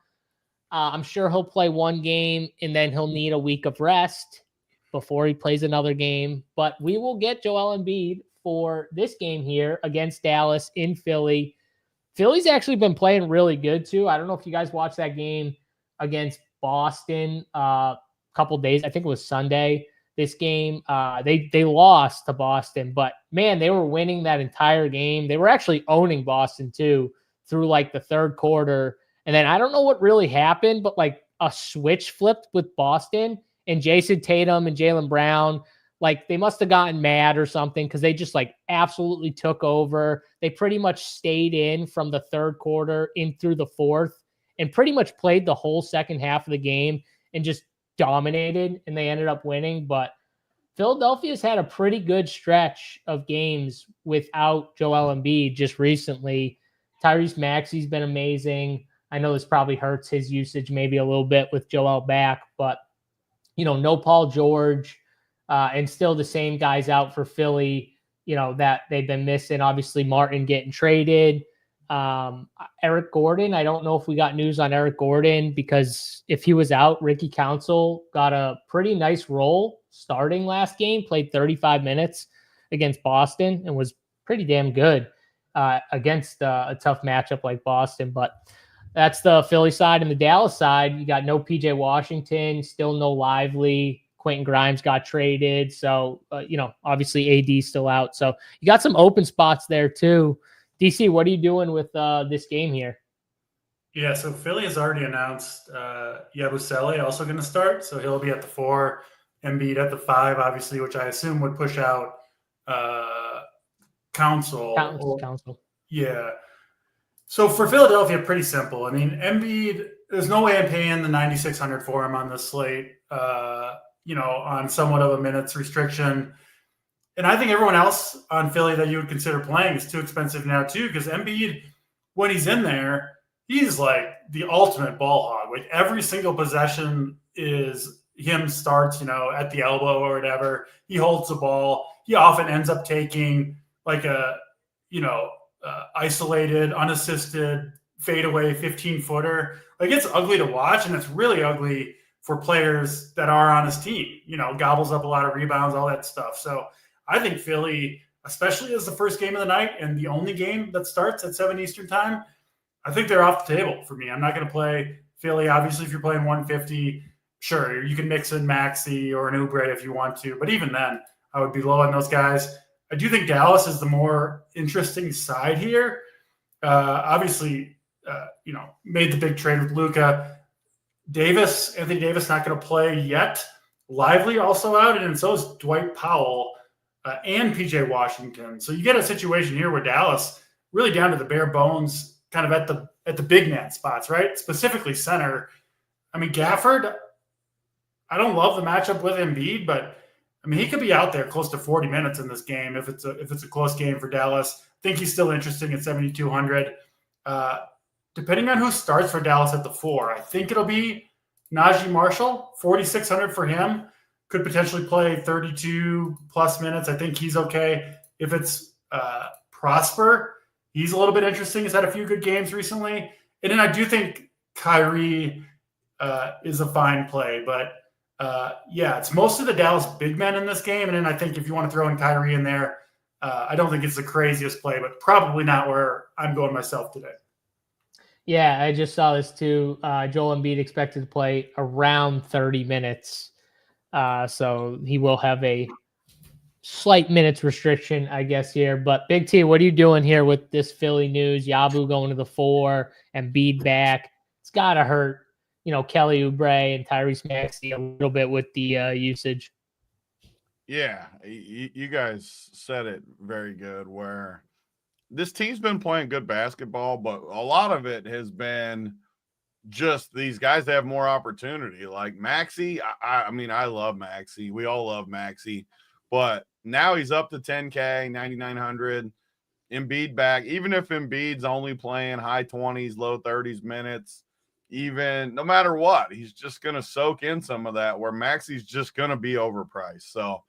I'm sure he'll play one game, and then he'll need a week of rest before he plays another game. But we will get Joel Embiid for this game here against Dallas in Philly. Philly's actually been playing really good too. I don't know if you guys watched that game against Boston a couple days. I think it was Sunday. This game, they lost to Boston, but man, they were winning that entire game. They were actually owning Boston too through like the third quarter. And then I don't know what really happened, but like a switch flipped with Boston, and Jason Tatum and Jaylen Brown, like they must have gotten mad or something because they just like absolutely took over. They pretty much stayed in from the third quarter in through the fourth and pretty much played the whole second half of the game and just dominated, and they ended up winning. But Philadelphia's had a pretty good stretch of games without Joel Embiid just recently. Tyrese Maxey's been amazing. I know this probably hurts his usage maybe a little bit with Joel back, but no Paul George. And still the same guys out for Philly, that they've been missing. Obviously, Martin getting traded. Eric Gordon, I don't know if we got news on Eric Gordon because if he was out, Ricky Council got a pretty nice role starting last game, played 35 minutes against Boston and was pretty damn good against a tough matchup like Boston. But that's the Philly side. And the Dallas side, you got no PJ Washington, still no Lively. Quentin Grimes got traded. So, obviously AD still out. So you got some open spots there too. DC, what are you doing with this game here? Yeah, so Philly has already announced Yabusele also going to start. So he'll be at the 4, Embiid at the 5, obviously, which I assume would push out Council. Yeah. So for Philadelphia, pretty simple. I mean, Embiid, there's no way I'm paying the $9,600 for him on this slate. On somewhat of a minutes restriction. And I think everyone else on Philly that you would consider playing is too expensive now too, because Embiid, when he's in there, he's like the ultimate ball hog. Like every single possession is him starts, at the elbow or whatever. He holds the ball. He often ends up taking like a, isolated, unassisted fadeaway 15-footer. Like it's ugly to watch, and it's really ugly for players that are on his team. Gobbles up a lot of rebounds, all that stuff. So I think Philly, especially as the first game of the night and the only game that starts at 7 Eastern time, I think they're off the table for me. I'm not going to play Philly. Obviously, if you're playing 150, sure, you can mix in Maxey or an Oubre if you want to. But even then, I would be low on those guys. I do think Dallas is the more interesting side here. Obviously, made the big trade with Luka. Anthony Davis, not going to play yet. Lively also out, and so is Dwight Powell and PJ Washington. So you get a situation here where Dallas really down to the bare bones, kind of at the big man spots, right? Specifically center. I mean, Gafford, I don't love the matchup with Embiid, but I mean, he could be out there close to 40 minutes in this game if it's a close game for Dallas. I think he's still interesting at 7,200. Depending on who starts for Dallas at the 4, I think it'll be Najee Marshall, 4,600 for him. Could potentially play 32 plus minutes. I think he's okay. If it's Prosper, he's a little bit interesting. He's had a few good games recently. And then I do think Kyrie is a fine play. But, it's most of the Dallas big men in this game. And then I think if you want to throw in Kyrie in there, I don't think it's the craziest play, but probably not where I'm going myself today. Yeah, I just saw this too. Joel Embiid expected to play around 30 minutes. So he will have a slight minutes restriction, I guess, here. But Big T, what are you doing here with this Philly news? Yabu going to the 4, Embiid back. It's got to hurt, Kelly Oubre and Tyrese Maxey a little bit with the usage. Yeah, you guys said it very good, where this team's been playing good basketball, but a lot of it has been just these guys have more opportunity. Like Maxey, I mean, I love Maxey. We all love Maxey. But now he's up to 10K, 9,900. Embiid back. Even if Embiid's only playing high 20s, low 30s minutes, even no matter what, he's just going to soak in some of that, where Maxey's just going to be overpriced. So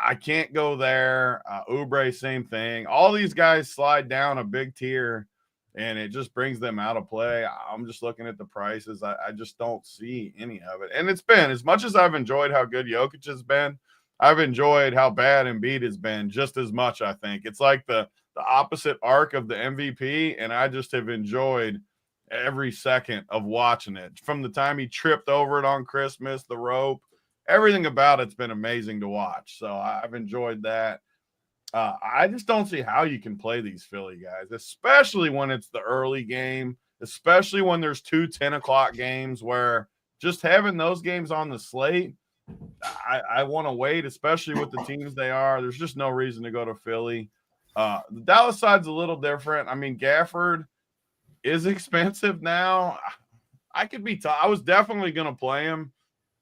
I can't go there. Oubre, same thing. All these guys slide down a big tier, and it just brings them out of play. I'm just looking at the prices. I just don't see any of it. And it's been, as much as I've enjoyed how good Jokic has been, I've enjoyed how bad Embiid has been just as much, I think. It's like the opposite arc of the MVP, and I just have enjoyed every second of watching it. From the time he tripped over it on Christmas, the rope, everything about it's been amazing to watch. So I've enjoyed that. I just don't see how you can play these Philly guys, especially when it's the early game, especially when there's 2 10 o'clock games, where just having those games on the slate, I want to wait, especially with the teams they are. There's just no reason to go to Philly. The Dallas side's a little different. I mean, Gafford is expensive now. I could be I was definitely going to play him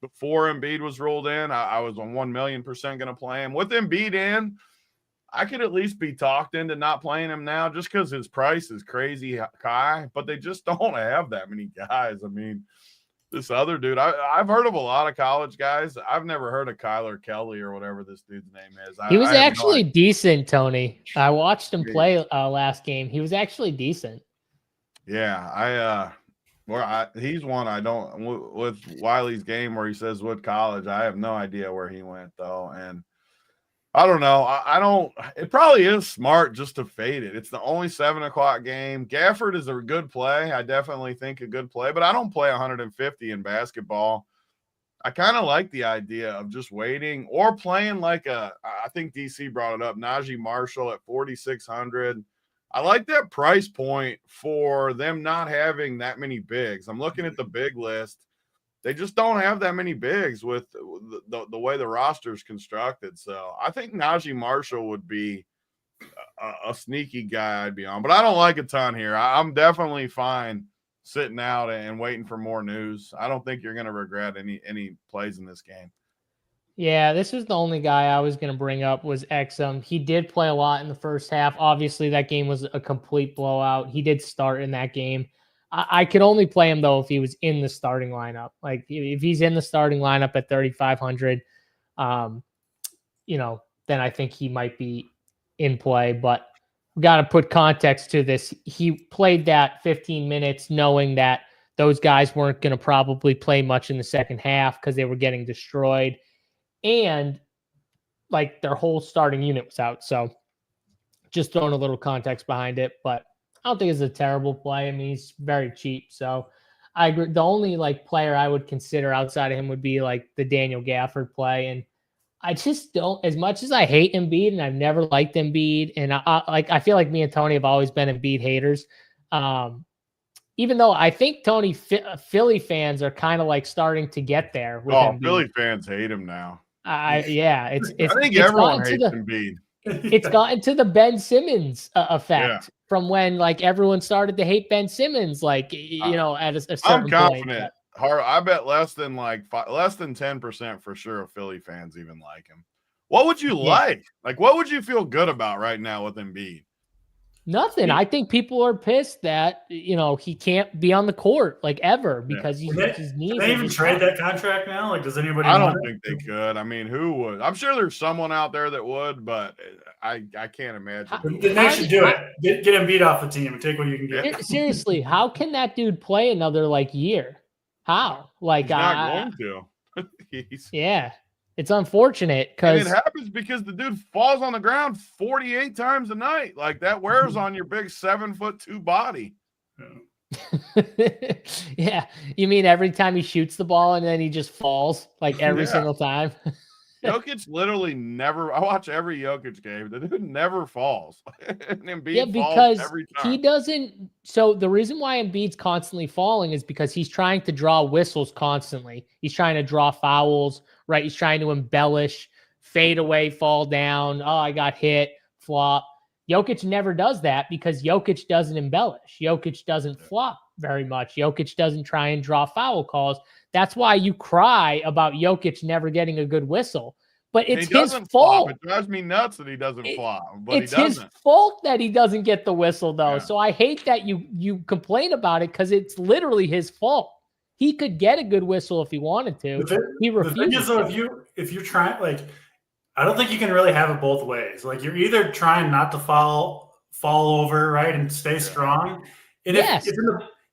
before Embiid was ruled in. I was on 1,000,000% going to play him. With Embiid in, I could at least be talked into not playing him now, just because his price is crazy high, but they just don't have that many guys. I mean, this other dude, I've heard of a lot of college guys. I've never heard of Kyler Kelly or whatever this dude's name is. He was actually decent, Tony. I watched him play last game. He was actually decent. Yeah, he's one I don't, with Wiley's game where he says what college, I have no idea where he went though. And I don't know. It probably is smart just to fade it. It's the only 7 o'clock game. Gafford is a good play. I definitely think a good play, but I don't play 150 in basketball. I kind of like the idea of just waiting or playing like I think DC brought it up, Najee Marshall at 4,600. I like that price point for them not having that many bigs. I'm looking at the big list. They just don't have that many bigs with the way the roster is constructed. So I think Najee Marshall would be a sneaky guy I'd be on. But I don't like a ton here. I'm definitely fine sitting out and waiting for more news. I don't think you're going to regret any plays in this game. Yeah, this is the only guy I was going to bring up was Exum. He did play a lot in the first half. Obviously, that game was a complete blowout. He did start in that game. I could only play him though if he was in the starting lineup. Like if he's in the starting lineup at 3,500, then I think he might be in play. But we got to put context to this. He played that 15 minutes knowing that those guys weren't going to probably play much in the second half because they were getting destroyed. And like their whole starting unit was out. So just throwing a little context behind it. But I don't think it's a terrible play. I mean, he's very cheap. So I agree. The only like player I would consider outside of him would be like the Daniel Gafford play. And I just don't, as much as I hate Embiid and I've never liked Embiid, and I feel like me and Tony have always been Embiid haters. Even though I think Tony Philly fans are kind of like starting to get there with Embiid. Philly fans hate him now. I think everyone hates Embiid. It's gotten to the Ben Simmons effect from when like everyone started to hate Ben Simmons, like at a certain I'm confident. point. I bet less than 10% for sure of Philly fans even like him. What would you like? Like, what would you feel good about right now with Embiid? Nothing. I think people are pissed that he can't be on the court like ever because his knees. Can they even trade that contract now? Like, does anybody? I don't think they could. I mean, who would? I'm sure there's someone out there that would, but I can't imagine. Then they should do it. Get Embiid off the team and take what you can get. Seriously, how can that dude play another year? How? Like, he's not going to. It's unfortunate because it happens because the dude falls on the ground 48 times a night. Like that wears on your big 7'2" body. Yeah. You mean every time he shoots the ball and then he just falls like every single time? Jokic literally never. I watch every Jokic game. The dude never falls. And Embiid falls every time. He doesn't. So the reason why Embiid's constantly falling is because he's trying to draw whistles constantly. He's trying to draw fouls, right? He's trying to embellish, fade away, fall down. Oh, I got hit, flop. Jokic never does that because Jokic doesn't embellish. Jokic doesn't flop very much. Jokic doesn't try and draw foul calls. That's why you cry about Jokic never getting a good whistle. But it's his fault. It drives me nuts that he doesn't flop. But it's his fault that he doesn't get the whistle, though. Yeah. So I hate that you complain about it because it's literally his fault. He could get a good whistle if he wanted to. He refuses. The thing is, if you're trying, I don't think you can really have it both ways. Like, you're either trying not to fall over, right, and stay strong. And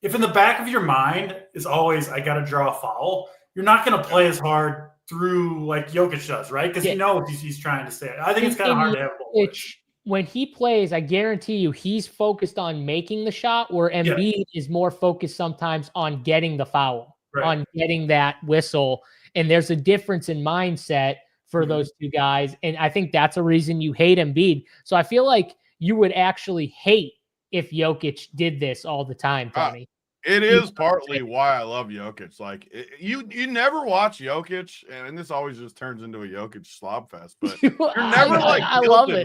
if in the back of your mind is always, I got to draw a foul, you're not going to play as hard through like Jokic does, right? Because you know he's trying to stay. I think it's kind of hard to have both ways. When he plays, I guarantee you, he's focused on making the shot, where Embiid is more focused sometimes on getting the foul, on getting that whistle. And there's a difference in mindset for those two guys. And I think that's a reason you hate Embiid. So I feel like you would actually hate if Jokic did this all the time, Tony. It is partly why I love Jokic. Like, you never watch Jokic, and this always just turns into a Jokic slob fest. But you're never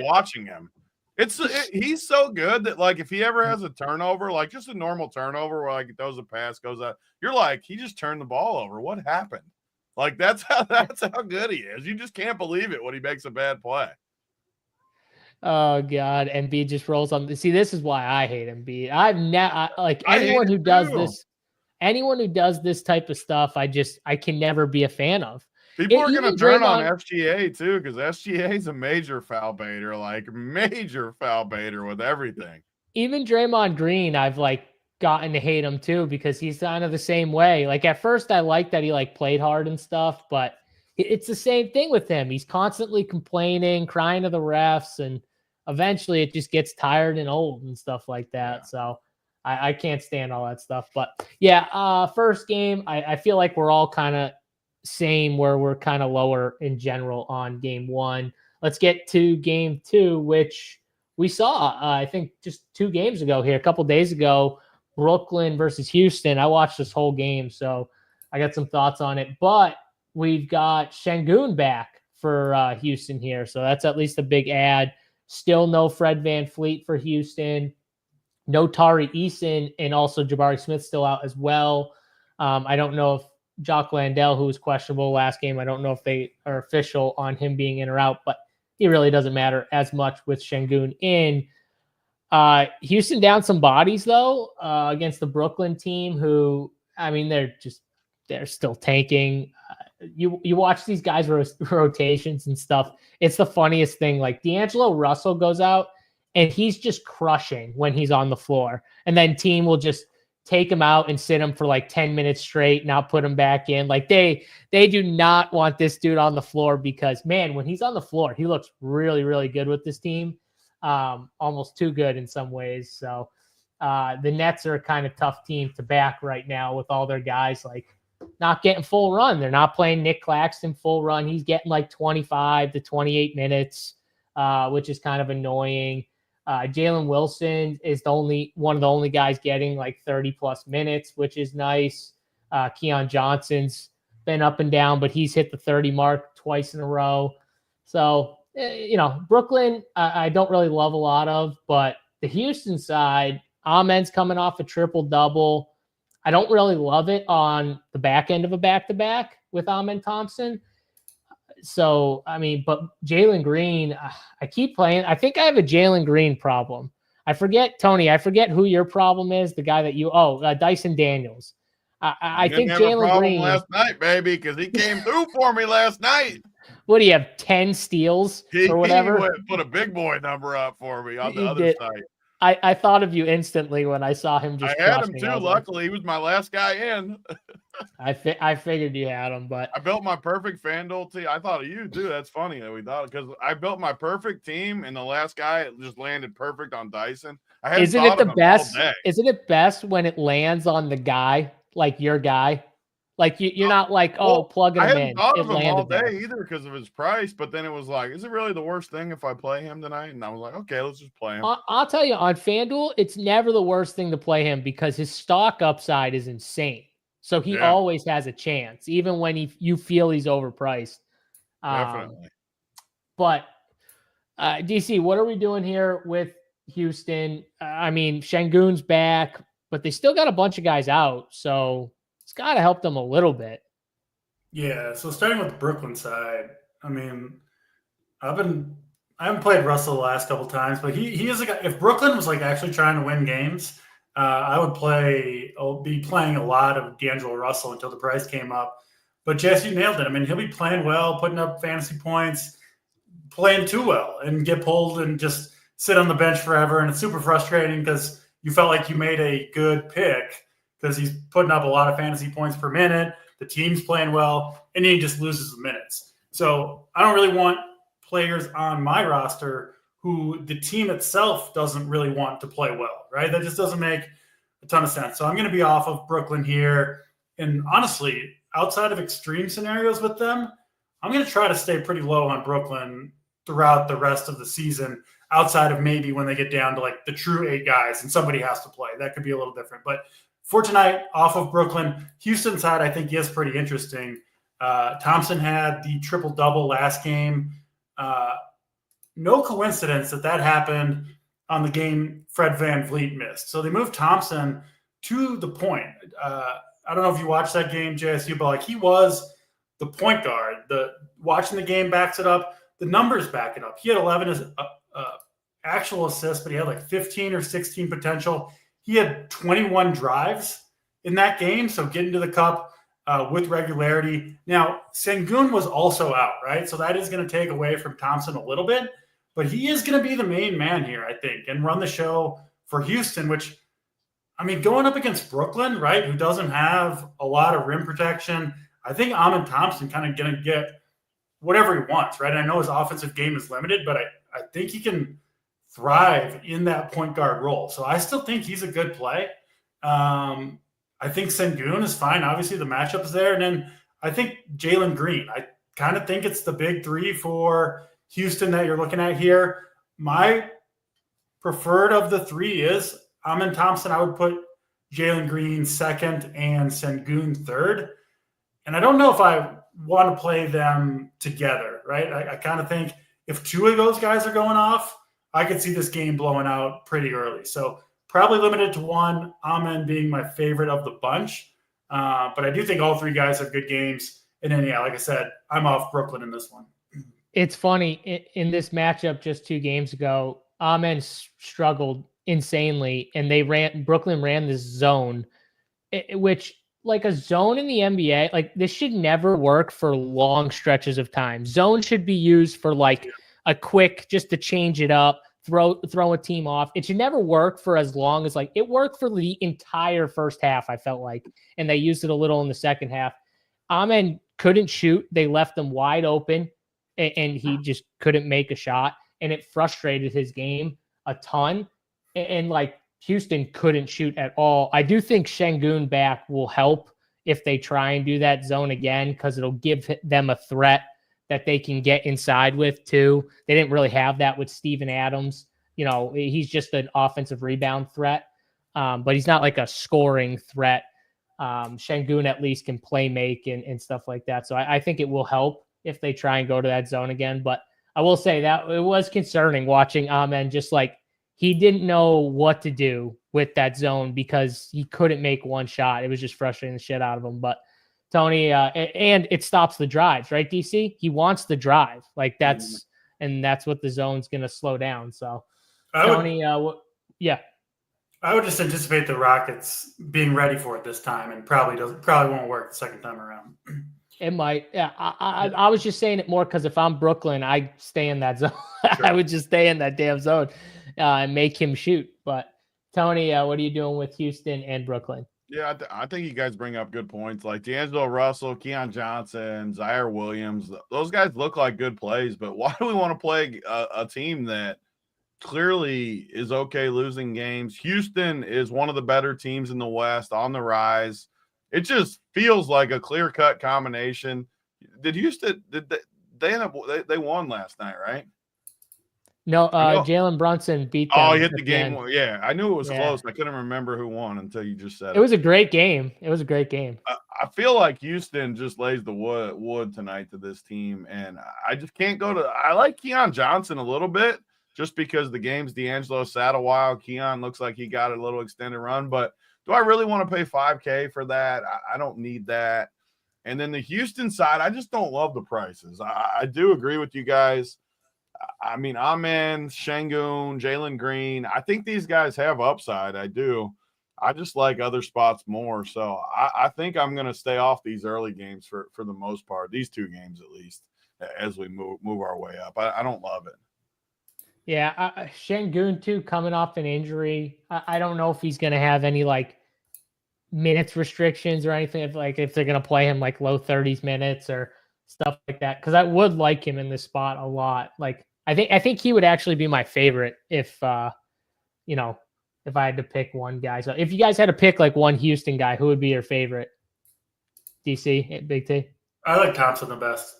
watching him. He's so good that like if he ever has a turnover, like just a normal turnover where like he throws a pass, goes out, you're like, he just turned the ball over. What happened? Like that's how good he is. You just can't believe it when he makes a bad play. Oh God, Embiid just rolls on. See, this is why I hate Embiid. Anyone who does this type of stuff, I can never be a fan of. People are going to turn on SGA too, because SGA is a major foul baiter, with everything. Even Draymond Green, I've gotten to hate him too, because he's kind of the same way. Like at first I liked that he played hard and stuff, but it's the same thing with him. He's constantly complaining, crying to the refs, and eventually it just gets tired and old and stuff like that. Yeah. So I can't stand all that stuff. But yeah, first game, I feel like we're all kind of same, where we're kind of lower in general on game one. Let's get to game two, which we saw, I think just 2 games ago here, a couple days ago, Brooklyn versus Houston. I watched this whole game, so I got some thoughts on it. But we've got Şengün back for Houston here, so that's at least a big add. Still no Fred VanVleet for Houston. No Tari Eason, and also Jabari Smith still out as well. I don't know if Jock Landale, who was questionable last game, I don't know if they are official on him being in or out, but it really doesn't matter as much with Şengün in. Houston down some bodies though, against the Brooklyn team who, I mean, they're still tanking. You watch these guys rotations and stuff. It's the funniest thing. Like D'Angelo Russell goes out and he's just crushing when he's on the floor. And then team will just take him out and sit him for like 10 minutes straight, not put him back in. Like they do not want this dude on the floor because, man, when he's on the floor, he looks really, really good with this team. Almost too good in some ways. So the Nets are a kind of tough team to back right now with all their guys like not getting full run. They're not playing Nick Claxton full run. He's getting like 25 to 28 minutes, which is kind of annoying. Jalen Wilson is one of the only guys getting like 30 plus minutes, which is nice. Keon Johnson's been up and down, but he's hit the 30 mark twice in a row. So, Brooklyn, I don't really love a lot of, but the Houston side, Amen's coming off a triple-double. I don't really love it on the back end of a back-to-back with Amen Thompson. So, I mean, but Jalen Green, I keep playing. I think I have a Jalen Green problem. Tony, I forget who your problem is, the guy that Dyson Daniels. I think Jalen Green last night, baby, because he came through for me last night. What do you have, 10 steals or whatever? He put a big boy number up for me on the other side. I thought of you instantly when I saw him just I had him too. Luckily, he was my last guy in. I figured you had him, but I built my perfect FanDuel team. I thought of you too. That's funny that we thought, because I built my perfect team and the last guy just landed perfect on Dyson. Isn't it the best? Isn't it best when it lands on the guy, like your guy? Like you're not like, plugging him in. I hadn't thought of him all day either because of his price, but then it was like, is it really the worst thing if I play him tonight? And I was like, okay, let's just play him. I'll tell you, on FanDuel, it's never the worst thing to play him because his stock upside is insane. So he always has a chance, even when you feel he's overpriced. Definitely. But DC, what are we doing here with Houston? I mean, Şengün's back, but they still got a bunch of guys out, so it's got to help them a little bit. Yeah. So starting with the Brooklyn side, I mean, I haven't played Russell the last couple times, but he is a guy. If Brooklyn was like actually trying to win games, I'll be playing a lot of D'Angelo Russell until the price came up. But Jesse nailed it. I mean, he'll be playing well, putting up fantasy points, playing too well, and get pulled and just sit on the bench forever. And it's super frustrating because you felt like you made a good pick because he's putting up a lot of fantasy points per minute. The team's playing well, and he just loses the minutes. So I don't really want players on my roster who the team itself doesn't really want to play well, right? That just doesn't make a ton of sense. So I'm going to be off of Brooklyn here. And honestly, outside of extreme scenarios with them, I'm going to try to stay pretty low on Brooklyn throughout the rest of the season, outside of maybe when they get down to like the true 8 guys and somebody has to play. That could be a little different. But for tonight, off of Brooklyn. Houston side, I think, is pretty interesting. Thompson had the triple-double last game. No coincidence that happened on the game Fred VanVleet missed. So they moved Thompson to the point. I don't know if you watched that game, JSU, but like he was the point guard. Watching the game backs it up. The numbers back it up. He had 11 as actual assists, but he had like 15 or 16 potential. He had 21 drives in that game, so getting to the cup with regularity. Now, Şengün was also out, right? So that is going to take away from Thompson a little bit, but he is going to be the main man here, I think, and run the show for Houston, which, I mean, going up against Brooklyn, right, who doesn't have a lot of rim protection, I think Amen Thompson kind of going to get whatever he wants, right? I know his offensive game is limited, but I think he can thrive in that point guard role. So I still think he's a good play. I think Şengün is fine. Obviously, the matchup is there. And then I think Jalen Green. I kind of think it's the big 3 for Houston that you're looking at here. My preferred of the 3 is Amen Thompson. I would put Jalen Green second and Şengün third. And I don't know if I want to play them together, right? I kind of think if 2 of those guys are going off, I could see this game blowing out pretty early. So probably limited to 1, Amen being my favorite of the bunch. But I do think all 3 guys have good games. And then, yeah, like I said, I'm off Brooklyn in this one. It's funny. In this matchup just 2 games ago, Amen struggled insanely, and Brooklyn ran this zone, which like a zone in the NBA, like this should never work for long stretches of time. Zone should be used for like a quick, just to change it up, throw a team off. It should never work for as long as like it worked for the entire first half, I felt like, and they used it a little in the second half. Amen couldn't shoot. They left him wide open, and he just couldn't make a shot, and it frustrated his game a ton. And like Houston couldn't shoot at all. I do think Şengün back will help if they try and do that zone again, because it'll give them a threat that they can get inside with too. They didn't really have that with Steven Adams. You know, he's just an offensive rebound threat, but he's not like a scoring threat. Şengün at least can play make and stuff like that. So I think it will help if they try and go to that zone again. But I will say that it was concerning watching Amen just like he didn't know what to do with that zone because he couldn't make one shot. It was just frustrating the shit out of him. But Tony, and it stops the drives, right, DC? He wants the drive. Like that's what the zone's going to slow down. So Tony, yeah. I would just anticipate the Rockets being ready for it this time, and probably won't work the second time around. It might. Yeah, I was just saying it more because if I'm Brooklyn, I stay in that zone. Sure. I would just stay in that damn zone and make him shoot. But Tony, what are you doing with Houston and Brooklyn? Yeah, I think you guys bring up good points. Like D'Angelo Russell, Keon Johnson, Zaire Williams. Those guys look like good plays, but why do we want to play a team that clearly is okay losing games? Houston is one of the better teams in the West, on the rise. It just feels like a clear-cut combination. Did Houston they won last night, right? No, Jalen Brunson beat them. Oh, he hit the game. Yeah, I knew it was close. I couldn't remember who won until you just said it. It was a great game. I feel like Houston just lays the wood tonight to this team, and I just can't go to – I like Keon Johnson a little bit just because the game's D'Angelo sat a while. Keon looks like he got a little extended run, but do I really want to pay $5K for that? I don't need that. And then the Houston side, I just don't love the prices. I do agree with you guys. I mean, Amen, Şengün, Jalen Green, I think these guys have upside. I do. I just like other spots more. So I think I'm going to stay off these early games for the most part, these two games at least, as we move our way up. I don't love it. Yeah, Şengün too, coming off an injury. I don't know if he's going to have any like minutes restrictions or anything. If they're going to play him like low 30s minutes or stuff like that, because I would like him in this spot a lot. Like I think he would actually be my favorite if I had to pick one guy. So if you guys had to pick like one Houston guy, who would be your favorite? DC, Big T. I like Thompson the best.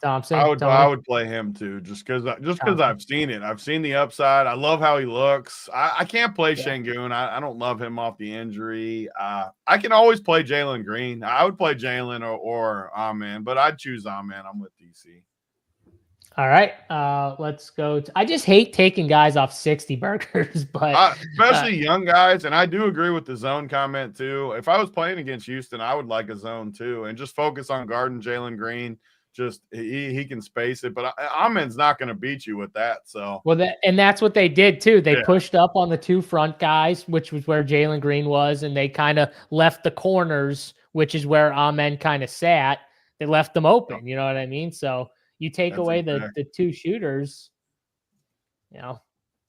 Thompson. I would play him too, just because I've seen it. I've seen the upside. I love how he looks. I can't play Şengün. I don't love him off the injury. I can always play Jalen Green. I would play Jalen or Amen, but I'd choose Amen. I'm with DC. All right, let's go. I just hate taking guys off 60 burgers, but especially young guys. And I do agree with the zone comment too. If I was playing against Houston, I would like a zone too, and just focus on guarding Jalen Green. Just he can space it, but Amen's not going to beat you with that. So that's what they did too. They pushed up on the two front guys, which was where Jalen Green was, and they kind of left the corners, which is where Amen kind of sat. They left them open. You know what I mean? So you take away the two shooters,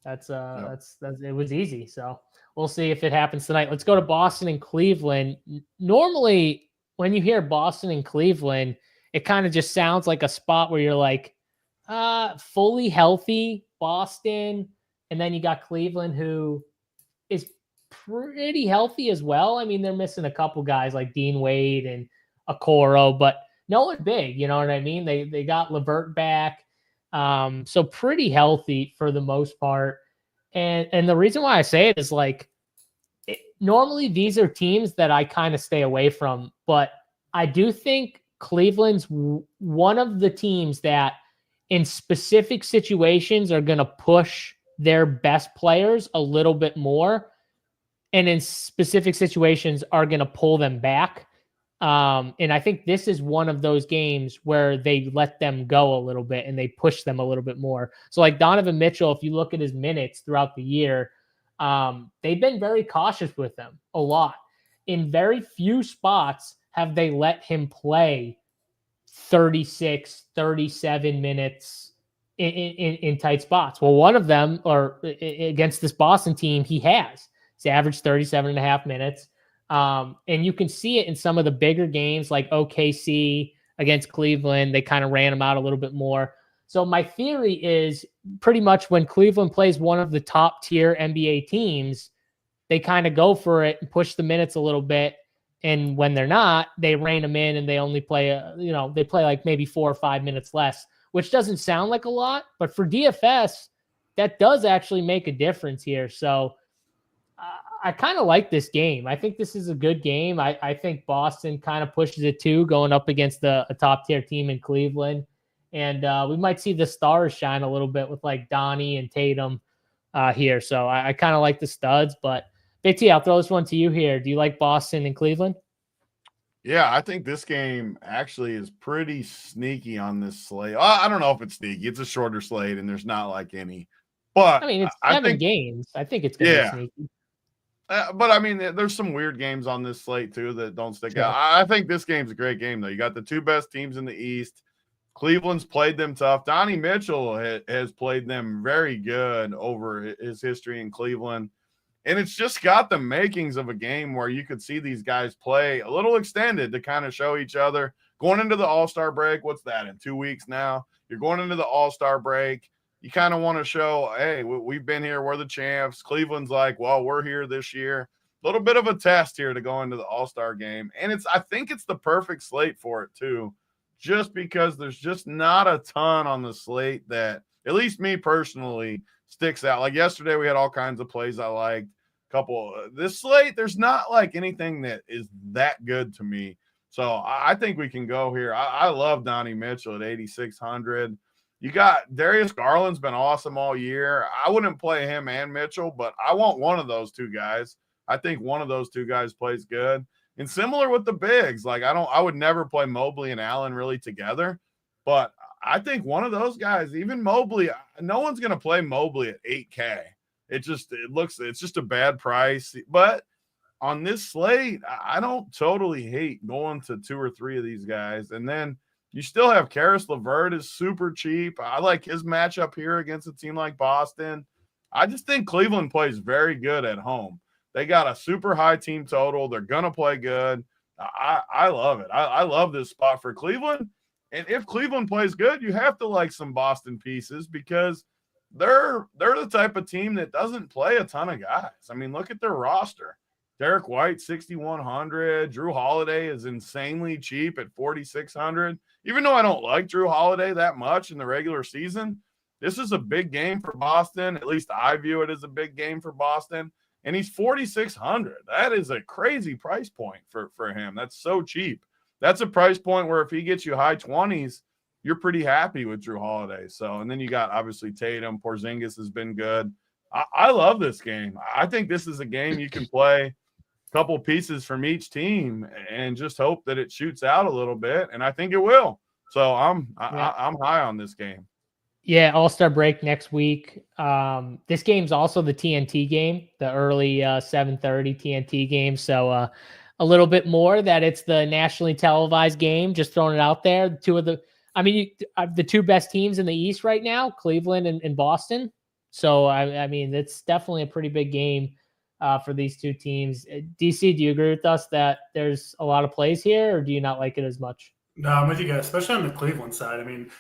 that's it was easy. So we'll see if it happens tonight. Let's go to Boston and Cleveland. Normally, when you hear Boston and Cleveland, it kind of just sounds like a spot where you're like, fully healthy Boston. And then you got Cleveland, who is pretty healthy as well. I mean, they're missing a couple guys like Dean Wade and Okoro, but no one big, you know what I mean? They got LeVert back. So pretty healthy for the most part. And the reason why I say it is like, normally these are teams that I kind of stay away from, but I do think Cleveland's one of the teams that in specific situations are going to push their best players a little bit more, and in specific situations are going to pull them back. And I think this is one of those games where they let them go a little bit and they push them a little bit more. So like Donovan Mitchell, if you look at his minutes throughout the year, they've been very cautious with him a lot. In very few spots have they let him play 36, 37 minutes in tight spots. Well, one of them, or against this Boston team, he has. He's averaged 37 and a half minutes. And you can see it in some of the bigger games like OKC against Cleveland. They kind of ran him out a little bit more. So my theory is pretty much when Cleveland plays one of the top tier NBA teams, they kind of go for it and push the minutes a little bit. And when they're not, they rein them in and they only play, they play like maybe 4 or 5 minutes less, which doesn't sound like a lot, but for DFS, that does actually make a difference here. So I kind of like this game. I think this is a good game. I think Boston kind of pushes it too, going up against a top tier team in Cleveland. And we might see the stars shine a little bit with like Donnie and Tatum here. So I kind of like the studs, but Big T, I'll throw this one to you here. Do you like Boston and Cleveland? Yeah, I think this game actually is pretty sneaky on this slate. I don't know if it's sneaky. It's a shorter slate, and there's not like any. But I mean, it's I 7 think, games. I think it's going to be sneaky. But I mean, there's some weird games on this slate too that don't stick Sure. out. I think this game's a great game, though. You got the two best teams in the East. Cleveland's played them tough. Donnie Mitchell has played them very good over his history in Cleveland. And it's just got the makings of a game where you could see these guys play a little extended to kind of show each other. Going into the All-Star break, what's that, in 2 weeks now? You're going into the All-Star break. You kind of want to show, hey, we've been here. We're the champs. Cleveland's like, well, we're here this year. A little bit of a test here to go into the All-Star game. And I think it's the perfect slate for it too, just because there's just not a ton on the slate that, at least me personally, sticks out. Like yesterday, we had all kinds of plays I liked. This slate, there's not like anything that is that good to me. So I think we can go here. I love Donnie Mitchell at 8,600. You got Darius Garland's been awesome all year. I wouldn't play him and Mitchell, but I want one of those two guys. I think one of those two guys plays good. And similar with the bigs, like I would never play Mobley and Allen really together, but I think one of those guys, even Mobley, no one's going to play Mobley at 8K. It's just a bad price. But on this slate, I don't totally hate going to 2 or 3 of these guys. And then you still have Karis LeVert is super cheap. I like his matchup here against a team like Boston. I just think Cleveland plays very good at home. They got a super high team total. They're going to play good. I love it. I love this spot for Cleveland. And if Cleveland plays good, you have to like some Boston pieces because they're the type of team that doesn't play a ton of guys. I mean, look at their roster. Derek White, 6,100. Drew Holiday is insanely cheap at 4,600. Even though I don't like Drew Holiday that much in the regular season, this is a big game for Boston. At least I view it as a big game for Boston. And he's 4,600. That is a crazy price point for him. That's so cheap. That's a price point where if he gets you high 20s, you're pretty happy with Drew Holiday. So, and then you got obviously Tatum. Porzingis has been good. I love this game. I think this is a game you can play a couple pieces from each team and just hope that it shoots out a little bit. And I think it will. So I'm high on this game. Yeah, All-Star break next week. This game's also the TNT game, the early 7:30 TNT game. So a little bit more that it's the nationally televised game. Just throwing it out there. The two best teams in the East right now, Cleveland and Boston. So I mean, it's definitely a pretty big game for these two teams. DC, do you agree with us that there's a lot of plays here, or do you not like it as much? No, I'm with you guys, especially on the Cleveland side. I mean,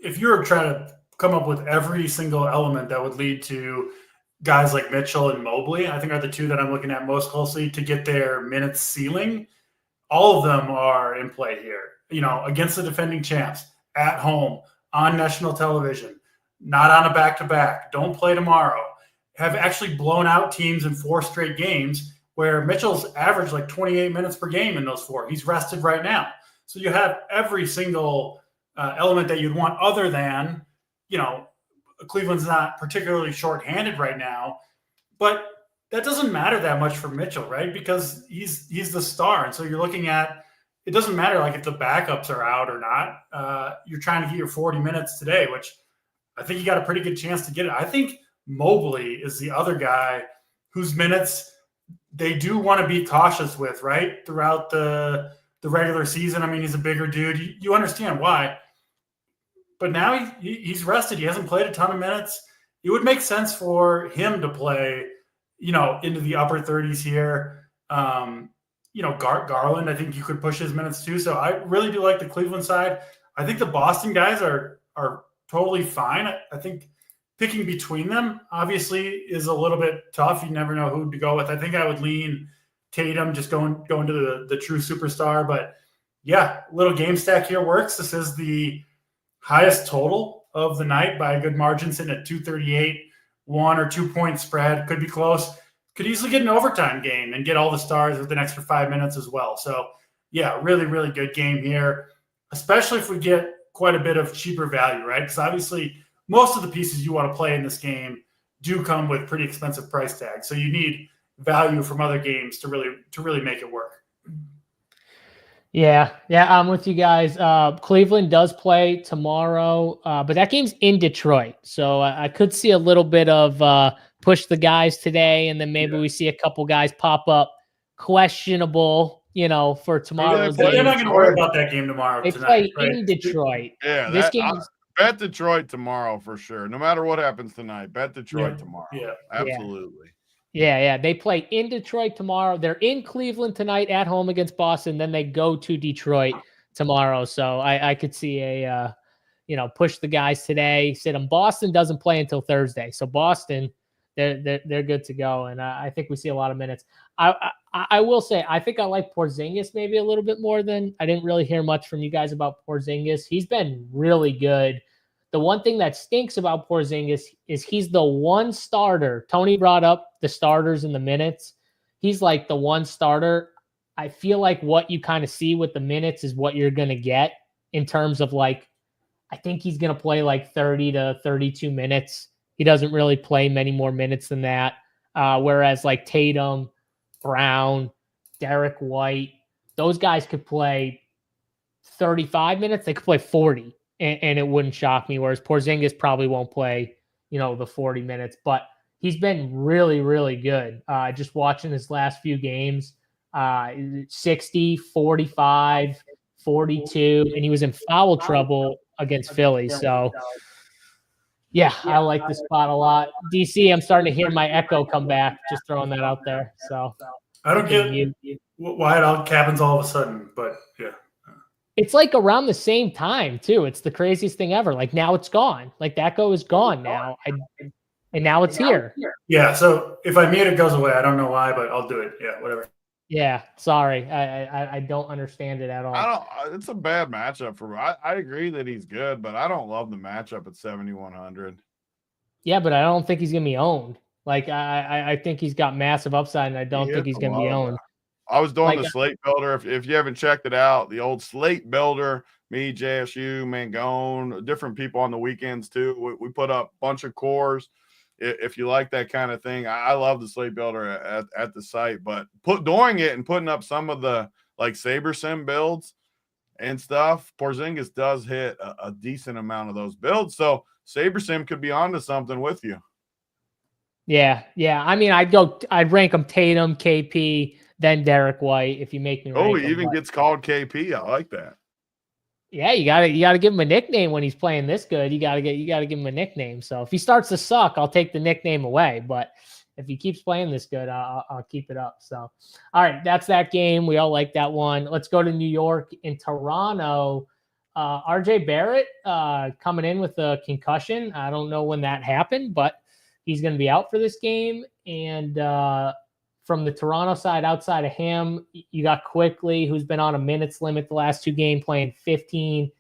if you're trying to come up with every single element that would lead to guys like Mitchell and Mobley, I think are the two that I'm looking at most closely to get their minutes ceiling. All of them are in play here, against the defending champs, at home, on national television, not on a back-to-back, don't play tomorrow, have actually blown out teams in 4 straight games where Mitchell's averaged like 28 minutes per game in those 4. He's rested right now. So you have every single element that you'd want other than, Cleveland's not particularly shorthanded right now, but that doesn't matter that much for Mitchell, right? Because he's the star. And so you're looking at, it doesn't matter like if the backups are out or not. You're trying to get your 40 minutes today, which I think you got a pretty good chance to get it. I think Mobley is the other guy whose minutes they do want to be cautious with, right? Throughout the regular season. I mean, he's a bigger dude. You understand why. But now he's rested. He hasn't played a ton of minutes. It would make sense for him to play, into the upper 30s here. Garland, I think you could push his minutes too. So I really do like the Cleveland side. I think the Boston guys are totally fine. I think picking between them obviously is a little bit tough. You never know who to go with. I think I would lean Tatum, just going to the true superstar. But yeah, little game stack here works. This is the highest total of the night by a good margin, sitting at 238, 1 or 2 point spread. Could be close. Could easily get an overtime game and get all the stars with an extra 5 minutes as well. So yeah, really, really good game here, especially if we get quite a bit of cheaper value, right? Because obviously most of the pieces you want to play in this game do come with pretty expensive price tags. So you need value from other games to really make it work. Yeah, I'm with you guys. Cleveland does play tomorrow, but that game's in Detroit. So I could see a little bit of push the guys today, and then maybe we see a couple guys pop up questionable, for tomorrow's game. You're not going to worry about that game tomorrow. They tonight, play right? in Detroit. Yeah, this game. Bet Detroit tomorrow for sure. No matter what happens tonight, bet Detroit tomorrow. Yeah, absolutely. Yeah. They play in Detroit tomorrow. They're in Cleveland tonight at home against Boston. Then they go to Detroit tomorrow. So I could see a, push the guys today. Sit them. Boston doesn't play until Thursday. So Boston, they're good to go. And I think we see a lot of minutes. I will say, I think I like Porzingis maybe a little bit more than I didn't really hear much from you guys about Porzingis. He's been really good. The one thing that stinks about Porzingis is he's the one starter. Tony brought up the starters and the minutes. He's like the one starter. I feel like what you kind of see with the minutes is what you're going to get in terms of I think he's going to play 30 to 32 minutes. He doesn't really play many more minutes than that. Whereas Tatum, Brown, Derek White, those guys could play 35 minutes. They could play 40. And it wouldn't shock me, whereas Porzingis probably won't play, the 40 minutes. But he's been really, really good. Just watching his last few games, 60, 45, 42, and he was in foul trouble against Philly. So, yeah, I like this spot a lot. DC, I'm starting to hear my echo come back. Just throwing that out there. So I don't get why it all happens all of a sudden, but yeah. It's around the same time too. It's the craziest thing ever. Now it's gone. That echo is gone now. And now it's here. Yeah. So if I mute, it goes away. I don't know why, but I'll do it. Yeah. Whatever. Yeah. Sorry. I don't understand it at all. It's a bad matchup for me. I agree that he's good, but I don't love the matchup at 7,100. Yeah, but I don't think he's going to be owned. I think he's got massive upside, and I don't think he's going to be owned. I was doing the slate builder. If you haven't checked it out, the old slate builder, me, JSU, Mangone, different people on the weekends too. We put up a bunch of cores. If you like that kind of thing, I love the slate builder at the site. But doing it and putting up some of the Saber Sim builds and stuff, Porzingis does hit a decent amount of those builds. So Saber Sim could be onto something with you. Yeah. I mean, I'd rank them Tatum, KP, then Derek White. If you make me rank he even gets called KP. I like that. Yeah, you gotta give him a nickname when he's playing this good. You gotta give him a nickname. So if he starts to suck, I'll take the nickname away. But if he keeps playing this good, I'll keep it up. So, all right, that's that game. We all like that one. Let's go to New York. In Toronto, RJ Barrett coming in with a concussion. I don't know when that happened, but he's going to be out for this game. And from the Toronto side, outside of him, you got Quickly, who's been on a minutes limit the last two games, playing 15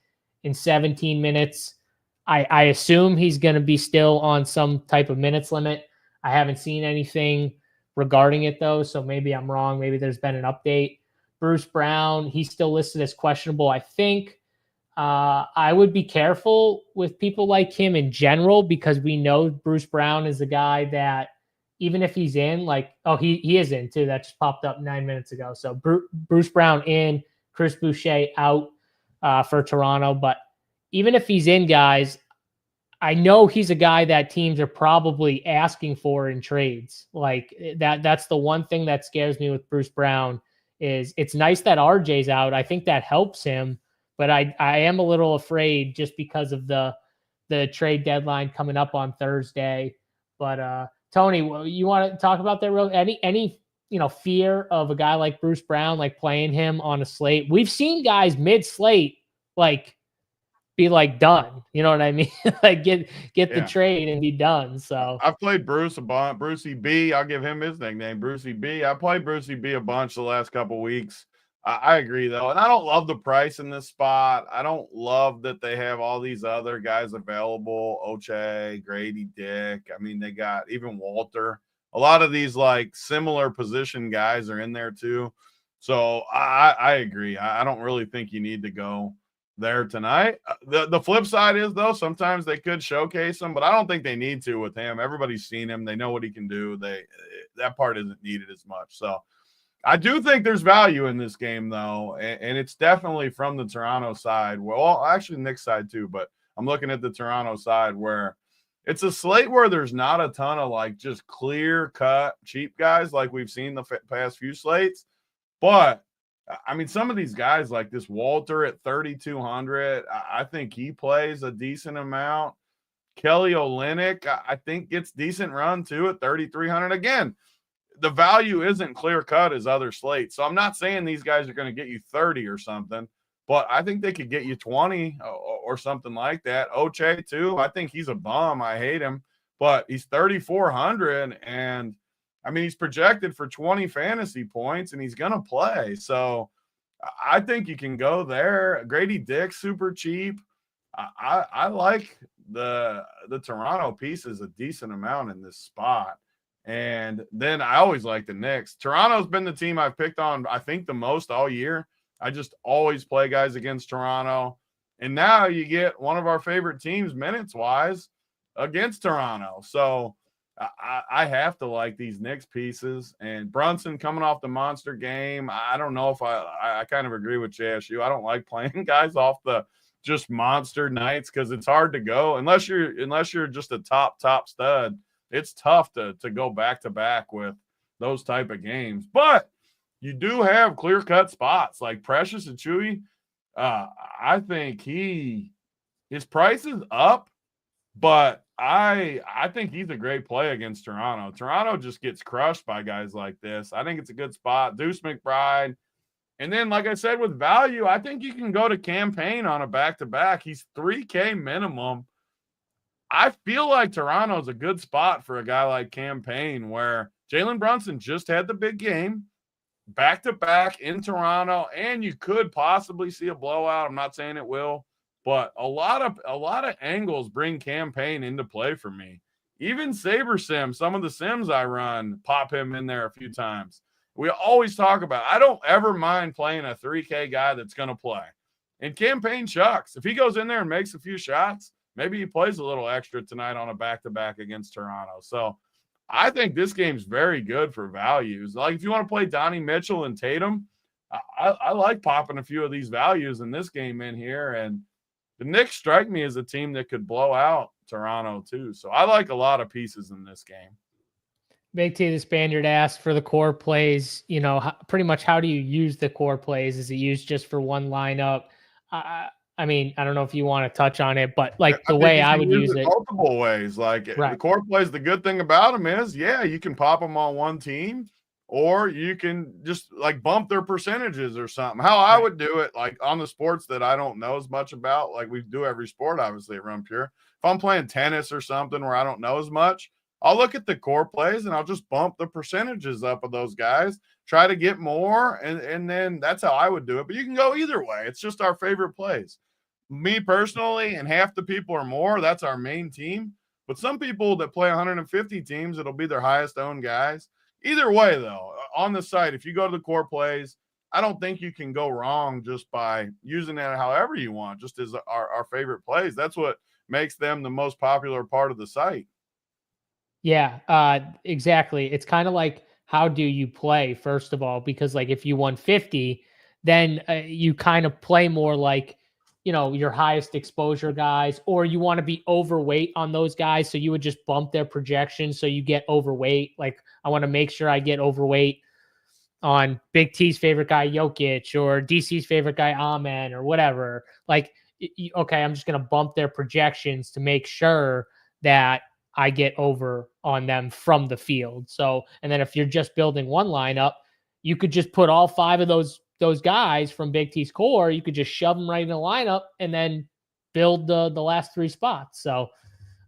and 17 minutes. I assume he's going to be still on some type of minutes limit. I haven't seen anything regarding it, though, so maybe I'm wrong. Maybe there's been an update. Bruce Brown, he's still listed as questionable, I think. I would be careful with people like him in general, because we know Bruce Brown is the guy that even if he's in, he is in too. That just popped up 9 minutes ago. So Bruce Brown in, Chris Boucher out for Toronto. But even if he's in, guys, I know he's a guy that teams are probably asking for in trades. Like that's the one thing that scares me with Bruce Brown is it's nice that RJ's out. I think that helps him, but I am a little afraid just because of the trade deadline coming up on Thursday. But Tony, you want to talk about that real any fear of a guy like Bruce Brown, like playing him on a slate? We've seen guys mid slate like be like done. You know what I mean? Like get the trade and be done. So I've played Bruce a bunch. Brucey B, I'll give him his nickname, Brucey B. I played Brucey B a bunch the last couple weeks. I agree though, and I don't love the price in this spot. I don't love that they have all these other guys available: Oche, Grady, Dick. I mean, they got even Walter. A lot of these like similar position guys are in there too. So I agree. I don't really think you need to go there tonight. The flip side is though, sometimes they could showcase him, but I don't think they need to with him. Everybody's seen him. They know what he can do. That part isn't needed as much. So I do think there's value in this game though. And it's definitely from the Toronto side. Well, actually Nick's side too, but I'm looking at the Toronto side where it's a slate where there's not a ton of like just clear cut cheap guys like we've seen the past few slates. But I mean, some of these guys like this Walter at 3,200, I think he plays a decent amount. Kelly Olynyk, I think gets decent run too at 3,300. Again, the value isn't clear cut as other slates. So I'm not saying these guys are going to get you 30 or something, but I think they could get you 20 or something like that. Oche too. I think he's a bum. I hate him, but he's 3,400 and I mean, he's projected for 20 fantasy points and he's going to play. So I think you can go there. Grady Dick, super cheap. I like the Toronto pieces a decent amount in this spot. And then I always like the Knicks. Toronto's been the team I've picked on, I think, the most all year. I just always play guys against Toronto. And now you get one of our favorite teams minutes-wise against Toronto. So I have to like these Knicks pieces. And Brunson coming off the monster game, I don't know if I kind of agree with JSU. I don't like playing guys off the just monster nights because it's hard to go. Unless you're just a top stud, it's tough to go back-to-back with those type of games. But you do have clear-cut spots like Precious and Chewy. I think his price is up, but I think he's a great play against Toronto. Toronto just gets crushed by guys like this. I think it's a good spot. Deuce McBride. And then, like I said, with value, I think you can go to Campaign on a back-to-back. He's $3K minimum. I feel like Toronto's a good spot for a guy like Campaign where Jalen Brunson just had the big game, back-to-back in Toronto, and you could possibly see a blowout. I'm not saying it will. But a lot of angles bring Campaign into play for me. Even Saber Sim, some of the sims I run, pop him in there a few times. We always talk about, I don't ever mind playing a 3K guy that's going to play. And Campaign chucks. If he goes in there and makes a few shots, maybe he plays a little extra tonight on a back-to-back against Toronto. So I think this game's very good for values. Like if you want to play Donnie Mitchell and Tatum, I like popping a few of these values in this game in here. And the Knicks strike me as a team that could blow out Toronto too. So I like a lot of pieces in this game. Big T the Spaniard asked for the core plays, pretty much how do you use the core plays? Is it used just for one lineup? I mean, I don't know if you want to touch on it, but like the way I would use it multiple ways. Like the core plays, the good thing about them is, you can pop them on one team. Or you can just like bump their percentages or something. How I would do it, like on the sports that I don't know as much about, like we do every sport, obviously at Run Pure. If I'm playing tennis or something where I don't know as much, I'll look at the core plays and I'll just bump the percentages up of those guys, try to get more. And then that's how I would do it. But you can go either way. It's just our favorite plays. Me personally, and half the people or more, that's our main team. But some people that play 150 teams, it'll be their highest owned guys. Either way, though, on the site, if you go to the core plays, I don't think you can go wrong just by using it however you want, just as our favorite plays. That's what makes them the most popular part of the site. Yeah, exactly. It's kind of like, how do you play, first of all? Because like if you won 50, then you kind of play more like your highest exposure guys, or you want to be overweight on those guys. So you would just bump their projection. So you get overweight. Like I want to make sure I get overweight on Big T's favorite guy, Jokic, or DC's favorite guy, Amen, or whatever. Like, okay, I'm just going to bump their projections to make sure that I get over on them from the field. So, and then if you're just building one lineup, you could just put all 5 of those guys from Big T's core. You could just shove them right in the lineup and then build the last 3 spots. So,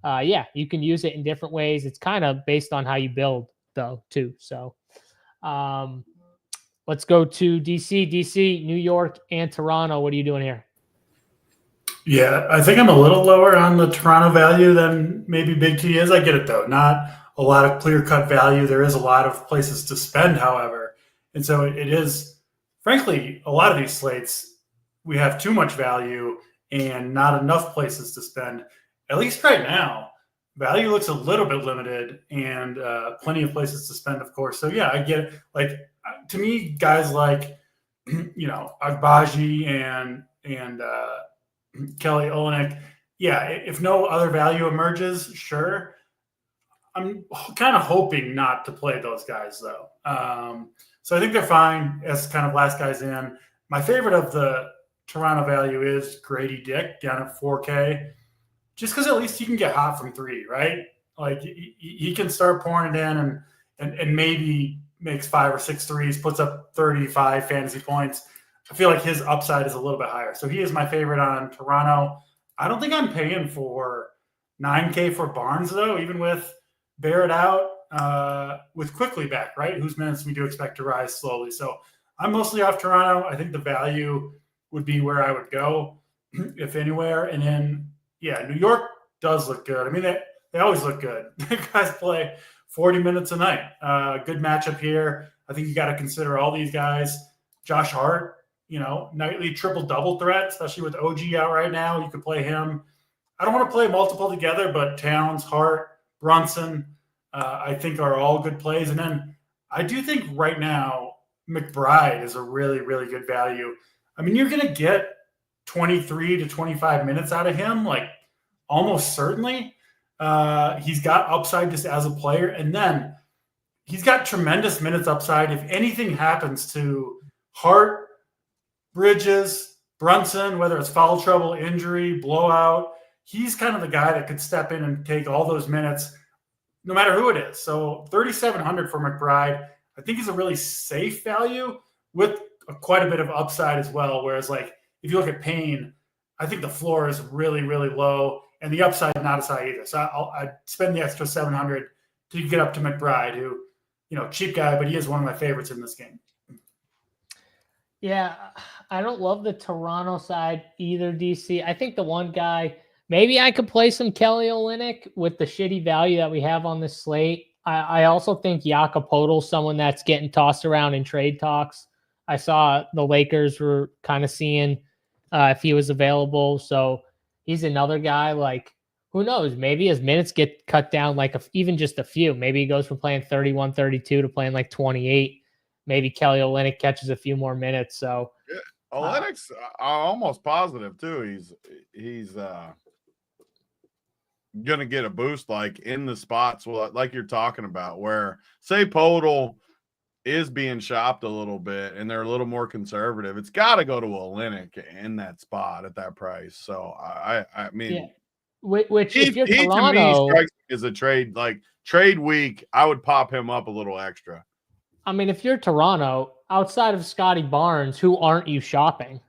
yeah, you can use it in different ways. It's kind of based on how you build, though, too. So, let's go to DC, New York, and Toronto. What are you doing here? Yeah, I think I'm a little lower on the Toronto value than maybe Big T is. I get it, though. Not a lot of clear-cut value. There is a lot of places to spend, however. And so it is, frankly, a lot of these slates, we have too much value and not enough places to spend. At least right now, value looks a little bit limited and plenty of places to spend, of course. So, yeah, I get it. Like, to me, guys like, Agbaji and Kelly Olynyk, yeah, if no other value emerges, sure. I'm kind of hoping not to play those guys, though. So I think they're fine as kind of last guys in. My favorite of the Toronto value is Grady Dick down at 4K, just because at least he can get hot from 3, right? Like he can start pouring it in and maybe makes 5 or 6 threes, puts up 35 fantasy points. I feel like his upside is a little bit higher. So he is my favorite on Toronto. I don't think I'm paying for 9K for Barnes, though, even with Barrett out, with Quickly back, right? Whose minutes we do expect to rise slowly. So I'm mostly off Toronto. I think the value would be where I would go, if anywhere. And then, yeah, New York does look good. I mean, they always look good. The guys play 40 minutes a night. Good matchup here. I think you got to consider all these guys. Josh Hart, nightly triple-double threat, especially with OG out right now. You could play him. I don't want to play multiple together, but Towns, Hart, Brunson, I think are all good plays. And then I do think right now McBride is a really, really good value. I mean, you're going to get 23 to 25 minutes out of him, like almost certainly. He's got upside just as a player. And then he's got tremendous minutes upside. If anything happens to Hart, Bridges, Brunson, whether it's foul trouble, injury, blowout, he's kind of the guy that could step in and take all those minutes, no matter who it is. So 3,700 for McBride, I think is a really safe value with quite a bit of upside as well. Whereas, like, if you look at Payne, I think the floor is really, really low, and the upside not as high either. So I'd spend the extra 700 to get up to McBride, who, cheap guy, but he is one of my favorites in this game. Yeah, I don't love the Toronto side either, DC. I think the one guy, maybe I could play some Kelly Olynyk with the shitty value that we have on this slate. I also think Jakob Poeltl's someone that's getting tossed around in trade talks. I saw the Lakers were kind of seeing if he was available. So he's another guy, like, who knows? Maybe his minutes get cut down, like even just a few. Maybe he goes from playing 31, 32 to playing like 28. Maybe Kelly Olynyk catches a few more minutes. So yeah, Olynyk's almost positive too. He's gonna get a boost like in the spots like you're talking about, where say Podol is being shopped a little bit and they're a little more conservative. It's got to go to Olynyk in that spot at that price. So I mean, yeah. Which he if you're to Toronto, me strikes me as a trade week. I would pop him up a little extra. I mean, if you're Toronto, outside of Scotty Barnes, who aren't you shopping?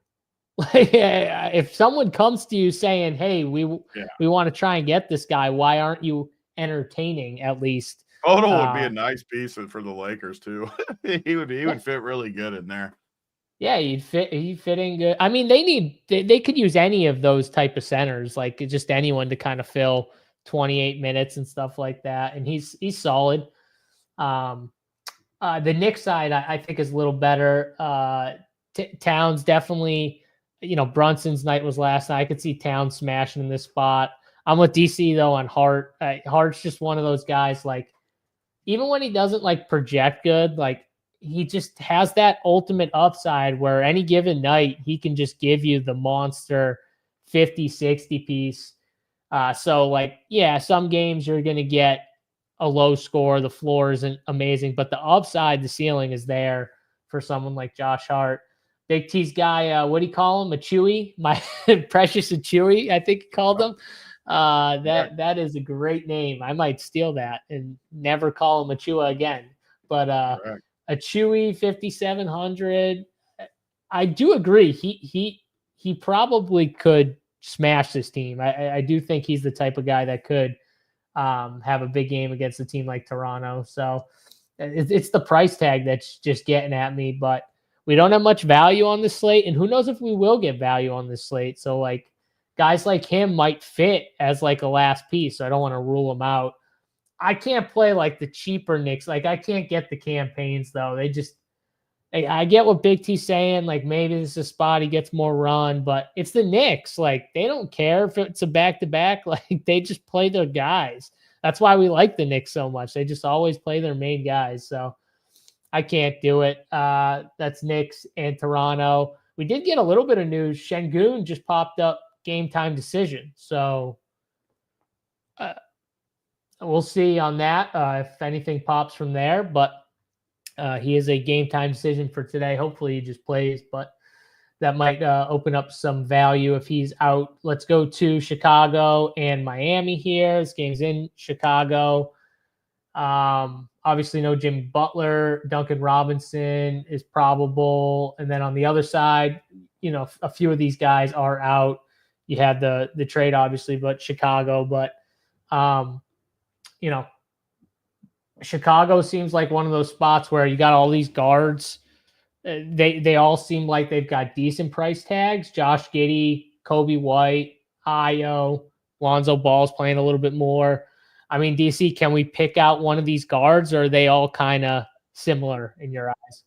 Like, if someone comes to you saying, "Hey, we want to try and get this guy," why aren't you entertaining at least? Podol would be a nice piece for the Lakers too. he would fit really good in there. Yeah, he'd fit in good. I mean, they could use any of those type of centers, like just anyone to kind of fill 28 minutes and stuff like that. And he's solid. The Knicks side, I think, is a little better. Towns definitely, Brunson's night was last night. I could see Towns smashing in this spot. I'm with DC, though, on Hart. Hart's just one of those guys, like, even when he doesn't, like, project good, like, he just has that ultimate upside where any given night he can just give you the monster 50, 60 piece. So like, yeah, some games you're going to get a low score. The floor isn't amazing, but the upside, the ceiling is there for someone like Josh Hart. Big T's guy, what do you call him? A Chewy? My precious a Chewy, I think he called him. That is a great name. I might steal that and never call him a Chewa again. But a Chewy 5,700. I do agree. He probably could smash this team. I do think he's the type of guy that could have a big game against a team like Toronto. So it's the price tag that's just getting at me. But we don't have much value on this slate, and who knows if we will get value on this slate. So like guys like him might fit as like a last piece. So I don't want to rule him out. I can't play like the cheaper Knicks. Like I can't get the campaigns though. I get what Big T's saying. Like maybe this is a spot he gets more run, but it's the Knicks. Like they don't care if it's a back-to-back. Like they just play their guys. That's why we like the Knicks so much. They just always play their main guys. So I can't do it. That's Knicks and Toronto. We did get a little bit of news. Şengün just popped up game time decision. So we'll see on that if anything pops from there. But he is a game time decision for today. Hopefully he just plays, but that might open up some value if he's out. Let's go to Chicago and Miami here. This game's in Chicago. Obviously no Jimmy Butler. Duncan Robinson is probable. And then on the other side, you know, a few of these guys are out. You had the trade, obviously, but Chicago. But, you know, Chicago seems like one of those spots where you got all these guards. They all seem like they've got decent price tags. Josh Giddey, Kobe White, Ayo, Lonzo Ball's playing a little bit more. I mean, DC, can we pick out one of these guards, or are they all kind of similar in your eyes?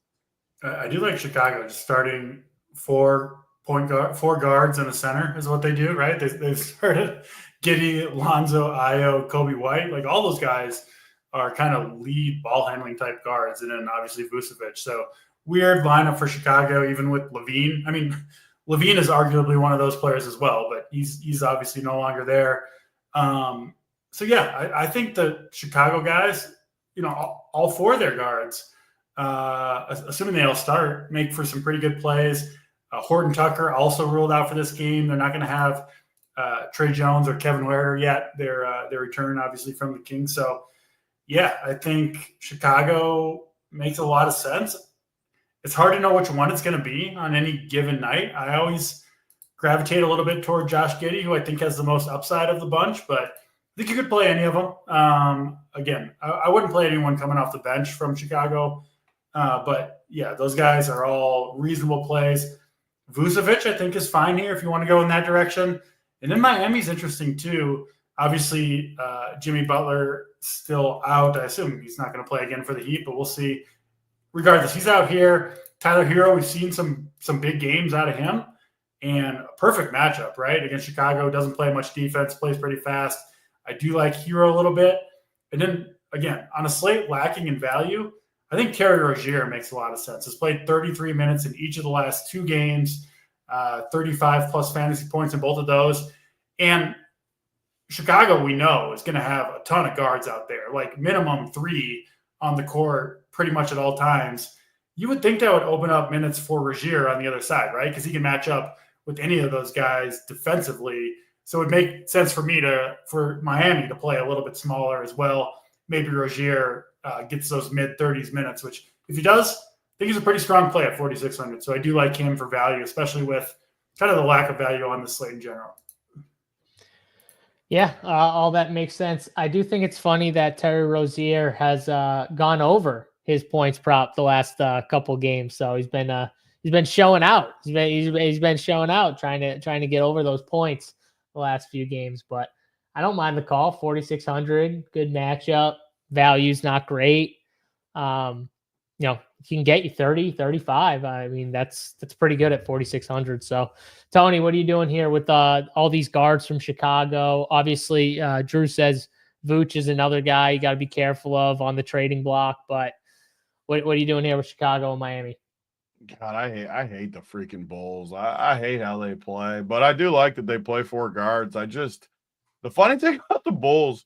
I do like Chicago just starting four guards and a center is what they do, right? They've started Giddey, Lonzo, Ayo, Kobe White. Like all those guys are kind of lead ball handling type guards, and then obviously Vucevic. So weird lineup for Chicago, even with Levine. I mean, Levine is arguably one of those players as well, but he's obviously no longer there. So yeah, I think the Chicago guys, you know, all four of their guards, assuming they all start, make for some pretty good plays. Horton Tucker also ruled out for this game. They're not going to have Trey Jones or Kevin Huerter yet. Their return obviously from the Kings. So yeah, I think Chicago makes a lot of sense. It's hard to know which one it's going to be on any given night. I always gravitate a little bit toward Josh Giddey, who I think has the most upside of the bunch, but I think you could play any of them. Again, I wouldn't play anyone coming off the bench from Chicago. But yeah, those guys are all reasonable plays. Vucevic, I think, is fine here if you want to go in that direction. And then Miami's interesting too. Obviously, Jimmy Butler still out. I assume he's not going to play again for the Heat, but we'll see. Regardless, he's out here. Tyler Hero, we've seen some big games out of him. And a perfect matchup, right? Against Chicago, doesn't play much defense, plays pretty fast. I do like Hero a little bit. And then, again, on a slate lacking in value, I think Terry Rozier makes a lot of sense. He's played 33 minutes in each of the last two games, 35-plus fantasy points in both of those. And Chicago, we know, is going to have a ton of guards out there, like minimum 3 on the court pretty much at all times. You would think that would open up minutes for Rozier on the other side, right? Because he can match up with any of those guys defensively. So it would make sense for Miami to play a little bit smaller as well. Maybe Rozier gets those mid-30s minutes, which if he does, I think he's a pretty strong play at 4,600. So I do like him for value, especially with kind of the lack of value on the slate in general. Yeah, all that makes sense. I do think it's funny that Terry Rozier has gone over his points prop the last couple games. So he's been showing out. He's been showing out, trying to get over those points the last few games. But I don't mind the call. 4,600, good matchup. Value's not great. You know, he can get you 30, 35. I mean, that's pretty good at 4,600. So, Tony, what are you doing here with all these guards from Chicago? Obviously, Drew says Vooch is another guy you got to be careful of on the trading block. But what are you doing here with Chicago and Miami? God, I hate the freaking Bulls. I hate how they play, but I do like that they play 4 guards. The funny thing about the Bulls,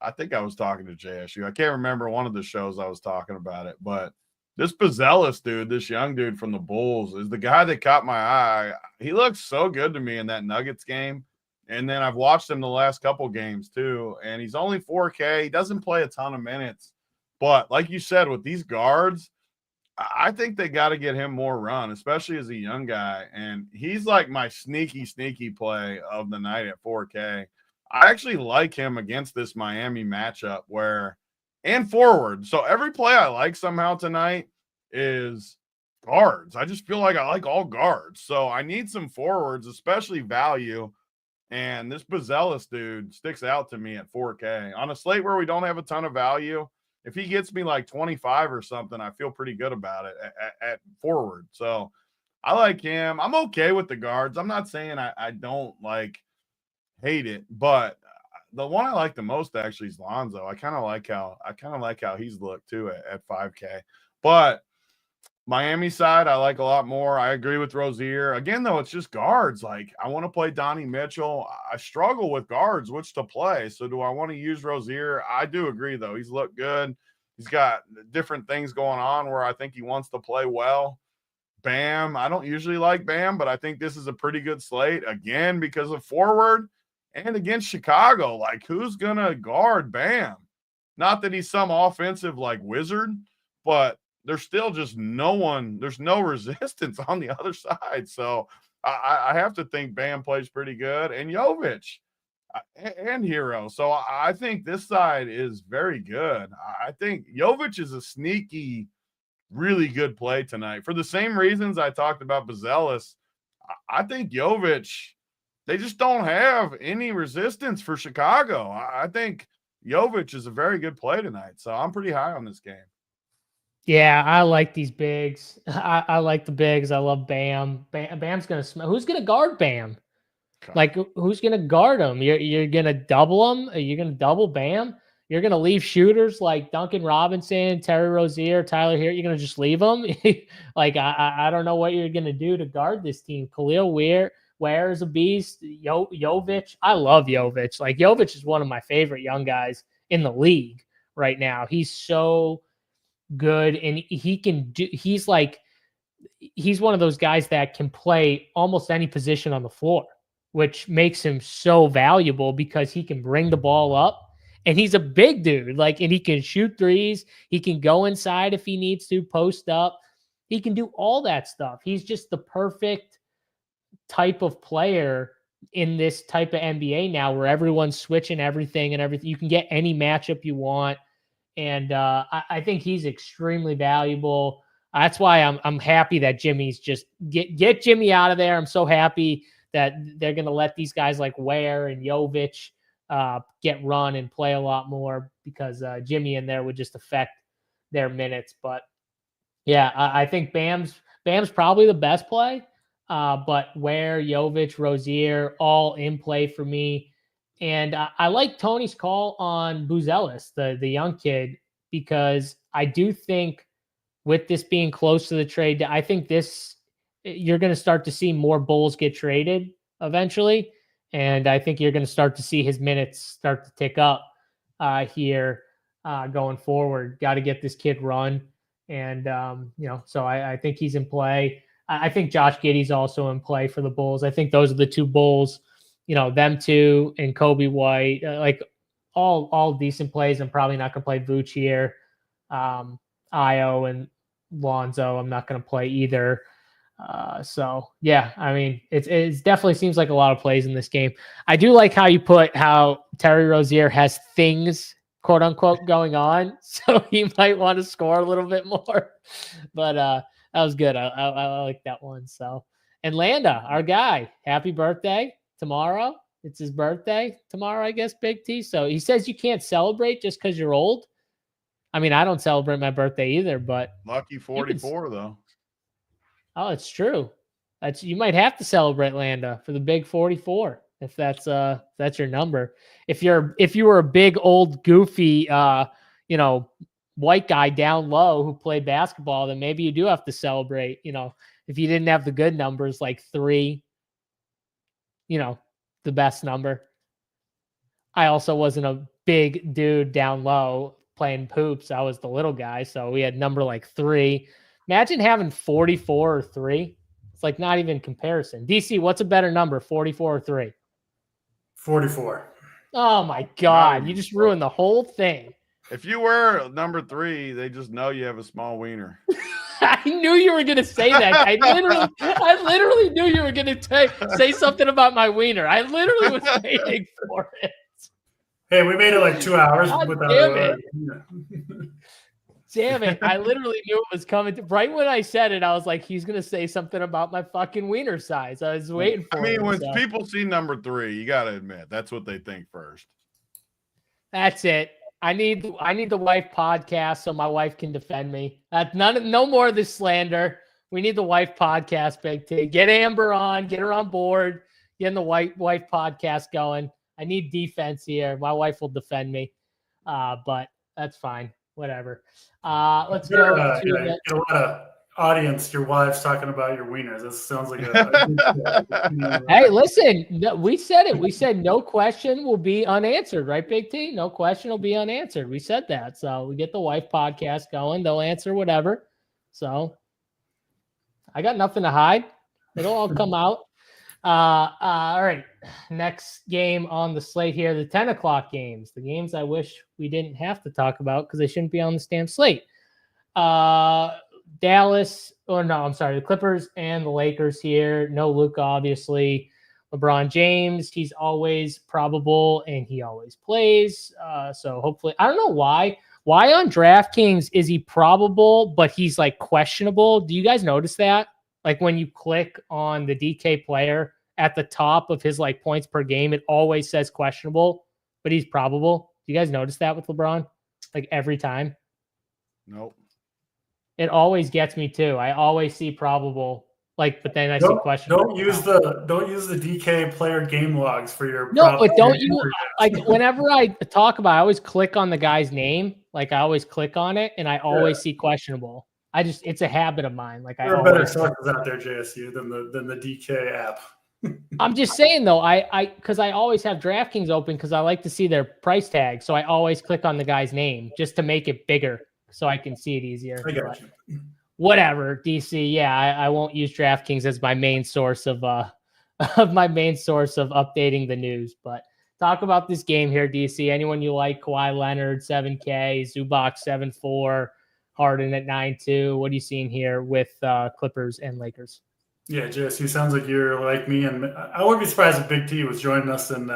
I think I was talking to JSU. I can't remember one of the shows I was talking about it, but this Buzelis dude, this young dude from the Bulls, is the guy that caught my eye. He looks so good to me in that Nuggets game. And then I've watched him the last couple games too. And he's only 4K. He doesn't play a ton of minutes. But like you said, with these guards, I think they got to get him more run, especially as a young guy. And he's like my sneaky play of the night at 4K. I actually like him against this Miami matchup and forward. So every play I like somehow tonight is guards. I just feel like I like all guards. So I need some forwards, especially value. And this Buzelis dude sticks out to me at 4K. On a slate where we don't have a ton of value, if he gets me like 25 or something, I feel pretty good about it at forward. So I like him. I'm okay with the guards. I'm not saying I don't hate it, but the one I like the most actually is Lonzo. I kind of like how he's looked too at 5K. But Miami side, I like a lot more. I agree with Rozier. Again, though, it's just guards. Like, I want to play Donnie Mitchell. I struggle with guards, which to play. So do I want to use Rozier? I do agree, though. He's looked good. He's got different things going on where I think he wants to play well. Bam. I don't usually like Bam, but I think this is a pretty good slate, again, because of forward and against Chicago. Like, who's going to guard Bam? Not that he's some offensive, wizard, but there's still just there's no resistance on the other side. So I have to think Bam plays pretty good, and Jovic and Hero. So I think this side is very good. I think Jovic is a sneaky, really good play tonight. For the same reasons I talked about Buzelis, I think Jovic, they just don't have any resistance for Chicago. I think Jovic is a very good play tonight. So I'm pretty high on this game. Yeah, I like these bigs. I like the bigs. I love Bam. Bam's going to who's going to guard Bam? Okay. Like, who's going to guard him? You're going to double him? Are you going to double Bam? You're going to leave shooters like Duncan Robinson, Terry Rozier, Tyler Hero. You're going to just leave them? I don't know what you're going to do to guard this team. Khalil Ware is a beast. Jovic. I love Jovic. Like, Jovic is one of my favorite young guys in the league right now. He's so good, and he's one of those guys that can play almost any position on the floor, which makes him so valuable because he can bring the ball up, and he's a big dude, and he can shoot threes. He can go inside if he needs to, post up. He can do all that stuff. He's just the perfect type of player in this type of NBA now, where everyone's switching everything and everything. You can get any matchup you want. And I think he's extremely valuable. That's why I'm happy that Jimmy's just get Jimmy out of there. I'm so happy that they're going to let these guys like Ware and Jovic get run and play a lot more, because Jimmy in there would just affect their minutes. But yeah, I think Bam's probably the best play. But Ware, Jovic, Rozier, all in play for me. And I like Tony's call on Buzelis, the young kid, because I do think with this being close to the trade, I think you're going to start to see more Bulls get traded eventually. And I think you're going to start to see his minutes start to tick up here going forward. Got to get this kid run. And, so I think he's in play. I think Josh Giddey's also in play for the Bulls. I think those are the two Bulls. Them two and Kobe White, all decent plays. I'm probably not going to play Vooch here. Io and Lonzo, I'm not going to play either. So yeah, I mean, it definitely seems like a lot of plays in this game. I do like how Terry Rozier has things, quote unquote, going on. So he might want to score a little bit more, but that was good. I like that one. So, and Landa, our guy, happy birthday. Tomorrow, it's his birthday tomorrow, I guess, Big T. So he says you can't celebrate just because you're old. I mean, I don't celebrate my birthday either, but lucky 44 though. Oh, it's true. You might have to celebrate, Landa, for the big 44 if that's your number. If you were a big old goofy white guy down low who played basketball, then maybe you do have to celebrate, if you didn't have the good numbers, like 3, the best number. I also wasn't a big dude down low playing poops. I was the little guy. So we had number like 3. Imagine having 44 or 3. It's like not even comparison. DC, what's a better number, 44 or 3? 44. Oh my God. You just ruined the whole thing. If you were number 3, they just know you have a small wiener. I knew you were going to say that. I literally knew you were going to say something about my wiener. I literally was waiting for it. Hey, we made it like 2 hours without damn it. I literally knew it was coming. Right when I said it, I was like, he's going to say something about my fucking wiener size. I was waiting for it. When people see number 3, you got to admit, that's what they think first. That's it. I need the wife podcast so my wife can defend me. No more of this slander. We need the wife podcast, Big T. Get Amber on, get her on board, getting the wife podcast going. I need defense here. My wife will defend me, but that's fine. Whatever. Let's go. Get a lot of audience. Your wife's talking about your wieners. This sounds like a Hey, listen. We said it. We said no question will be unanswered, right, Big T? No question will be unanswered. We said that. So we get the wife podcast going. They'll answer whatever. So I got nothing to hide. It'll all come out. All right. Next game on the slate here, the 10 o'clock games, the games I wish we didn't have to talk about because they shouldn't be on the damn slate. The Clippers and the Lakers here. No Luka, obviously. LeBron James, he's always probable and he always plays. So hopefully, I don't know why. Why on DraftKings is he probable, but he's like questionable? Do you guys notice that? Like when you click on the DK player at the top of his like points per game, it always says questionable, but he's probable. Do you guys notice that with LeBron? Like every time? Nope. It always gets me too. I always see probable, but then I see questionable. Don't use the DK player game logs for your. No, but don't you whenever I talk about, I always click on the guy's name. Like I always click on it, and I always see questionable. It's a habit of mine. Like there are better sources out there, JSU, than the DK app. I'm just saying though, because I always have DraftKings open because I like to see their price tag, so I always click on the guy's name just to make it bigger so I can see it easier. I got you. Whatever, DC. Yeah, I won't use DraftKings as my main source of updating the news. But talk about this game here, DC. Anyone you like? Kawhi Leonard 7K, Zubac 7-4. Harden at 9-2. What are you seeing here with Clippers and Lakers? Yeah, JSU, sounds like you're like me, and I wouldn't be surprised if Big T was joining us and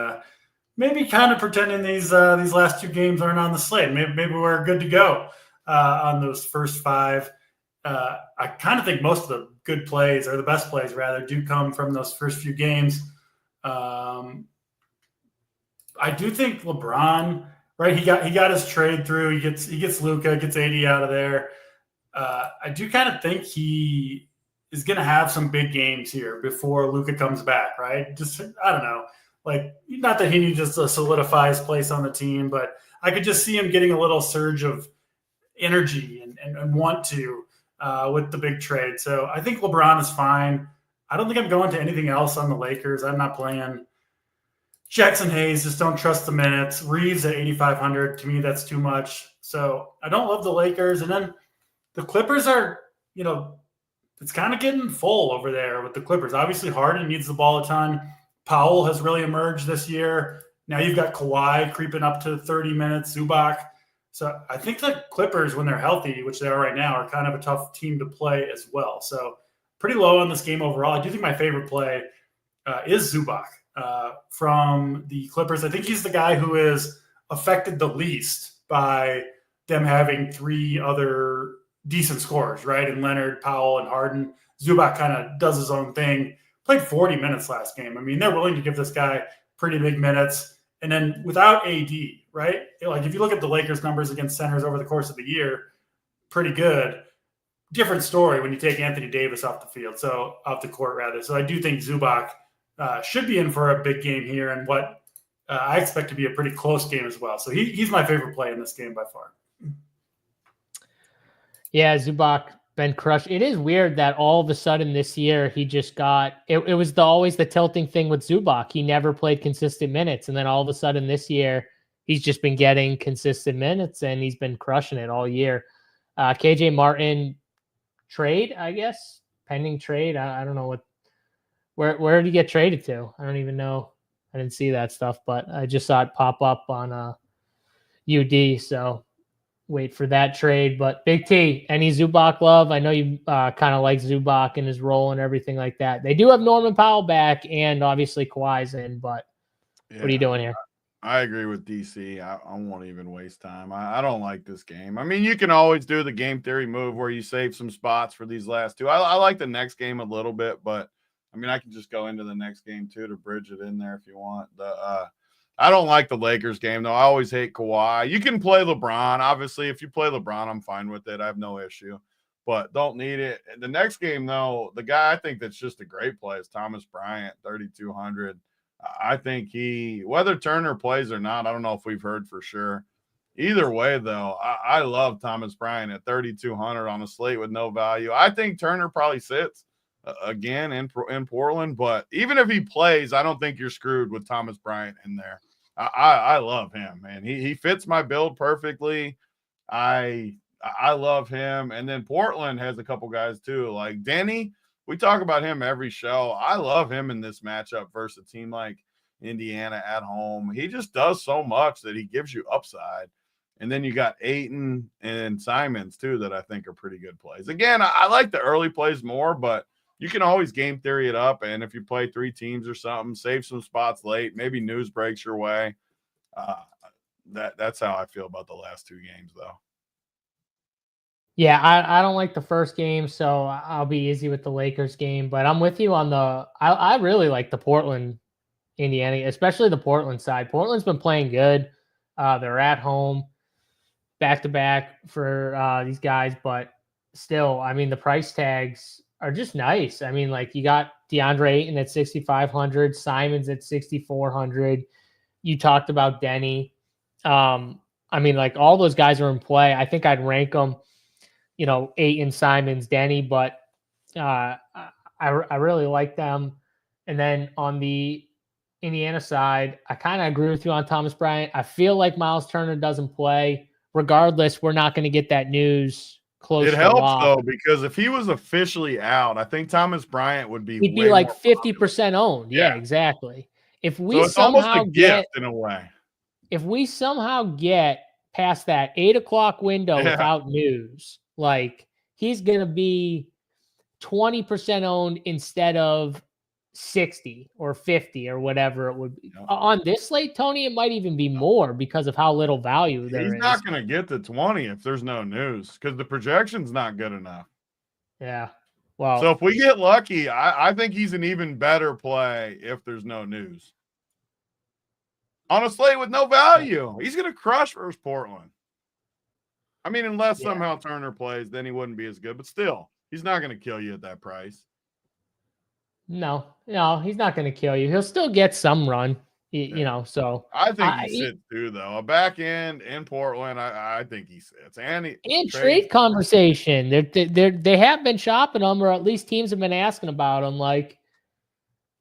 maybe kind of pretending these last 2 games aren't on the slate. Maybe we're good to go on those first 5. I kind of think most of the good plays, or the best plays rather, do come from those first few games. I do think LeBron. Right, he got his trade through. He gets Luka, gets AD out of there. I do kind of think he is going to have some big games here before Luka comes back. Right, just I don't know, not that he needs just to solidify his place on the team, but I could just see him getting a little surge of energy and want to with the big trade. So I think LeBron is fine. I don't think I'm going to anything else on the Lakers. I'm not playing Jackson Hayes, just don't trust the minutes. Reeves at 8,500. To me, that's too much. So I don't love the Lakers. And then the Clippers are, it's kind of getting full over there with the Clippers. Obviously, Harden needs the ball a ton. Powell has really emerged this year. Now you've got Kawhi creeping up to 30 minutes, Zubac. So I think the Clippers, when they're healthy, which they are right now, are kind of a tough team to play as well. So pretty low on this game overall. I do think my favorite play is Zubac. From the Clippers. I think he's the guy who is affected the least by them having 3 other decent scorers, right? And Leonard, Powell, and Harden. Zubac kind of does his own thing. Played 40 minutes last game. I mean, they're willing to give this guy pretty big minutes. And then without AD, right? If you look at the Lakers numbers against centers over the course of the year, pretty good. Different story when you take Anthony Davis off the court rather. So I do think Zubac should be in for a big game here, and what I expect to be a pretty close game as well. So he's my favorite play in this game by far. Yeah, Zubac been crushed. It is weird that all of a sudden this year he just got it was always the tilting thing with Zubac. He never played consistent minutes. And then all of a sudden this year he's just been getting consistent minutes and he's been crushing it all year. KJ Martin trade, I guess. Pending trade. I don't know where did he get traded to? I don't even know. I didn't see that stuff, but I just saw it pop up on UD. So wait for that trade. But Big T, any Zubac love? I know you kind of like Zubac and his role and everything like that. They do have Norman Powell back and obviously Kawhi's in, but what are you doing here? I agree with DC. I won't even waste time. I don't like this game. I mean, you can always do the game theory move where you save some spots for these last two. I like the next game a little bit, but I mean, I can just go into the next game too to bridge it in there if you want. I don't like the Lakers game, though. I always hate Kawhi. You can play LeBron. Obviously, if you play LeBron, I'm fine with it. I have no issue, but don't need it. The next game, though, the guy I think that's just a great play is Thomas Bryant, 3,200. I think whether Turner plays or not, I don't know if we've heard for sure. Either way, though, I love Thomas Bryant at 3,200 on a slate with no value. I think Turner probably sits again in Portland, but even if he plays, I don't think you're screwed with Thomas Bryant in there. I love him, man. He fits my build perfectly. I love him. And then Portland has a couple guys too, like Denny. We talk about him every show. I love him in this matchup versus a team like Indiana at home. He just does so much that he gives you upside. And then you got Ayton and Simons too that I think are pretty good plays. Again, I like the early plays more, but you can always game theory it up. And if you play 3 teams or something, save some spots late, maybe news breaks your way. That's how I feel about the last 2 games, though. Yeah, I don't like the first game, so I'll be easy with the Lakers game. But I'm with you on I really like the Portland, Indiana, especially the Portland side. Portland's been playing good. They're at home, back-to-back for these guys. But still, I mean, the price tags are just nice. I mean, like you got DeAndre Ayton at 6,500, Simons at 6,400. You talked about Denny. I mean, like all those guys are in play. I think I'd rank them, Ayton, Simons, Denny, but I really like them. And then on the Indiana side, I kind of agree with you on Thomas Bryant. I feel like Miles Turner doesn't play. Regardless, we're not going to get that news close. It helps though, because if he was officially out, I think Thomas Bryant would be. He'd be like 50% owned. Yeah, exactly. If we somehow get in a way, if we somehow get past that 8 o'clock window without news, like he's going to be 20% owned instead of 60 or 50 or whatever it would be. On this slate, Tony, it might even be more because of how little value there is. He's not going to get to 20 if there's no news because the projection's not good enough. Yeah. Well, so if we get lucky, I think he's an even better play if there's no news. On a slate with no value, he's going to crush versus Portland. I mean, unless somehow Turner plays, then he wouldn't be as good. But still, he's not going to kill you at that price. No, he's not going to kill you. He'll still get some run, so. I think he sits too, though. A back end in Portland, I think he sits. And trade conversation. They have been shopping him, or at least teams have been asking about him. Like,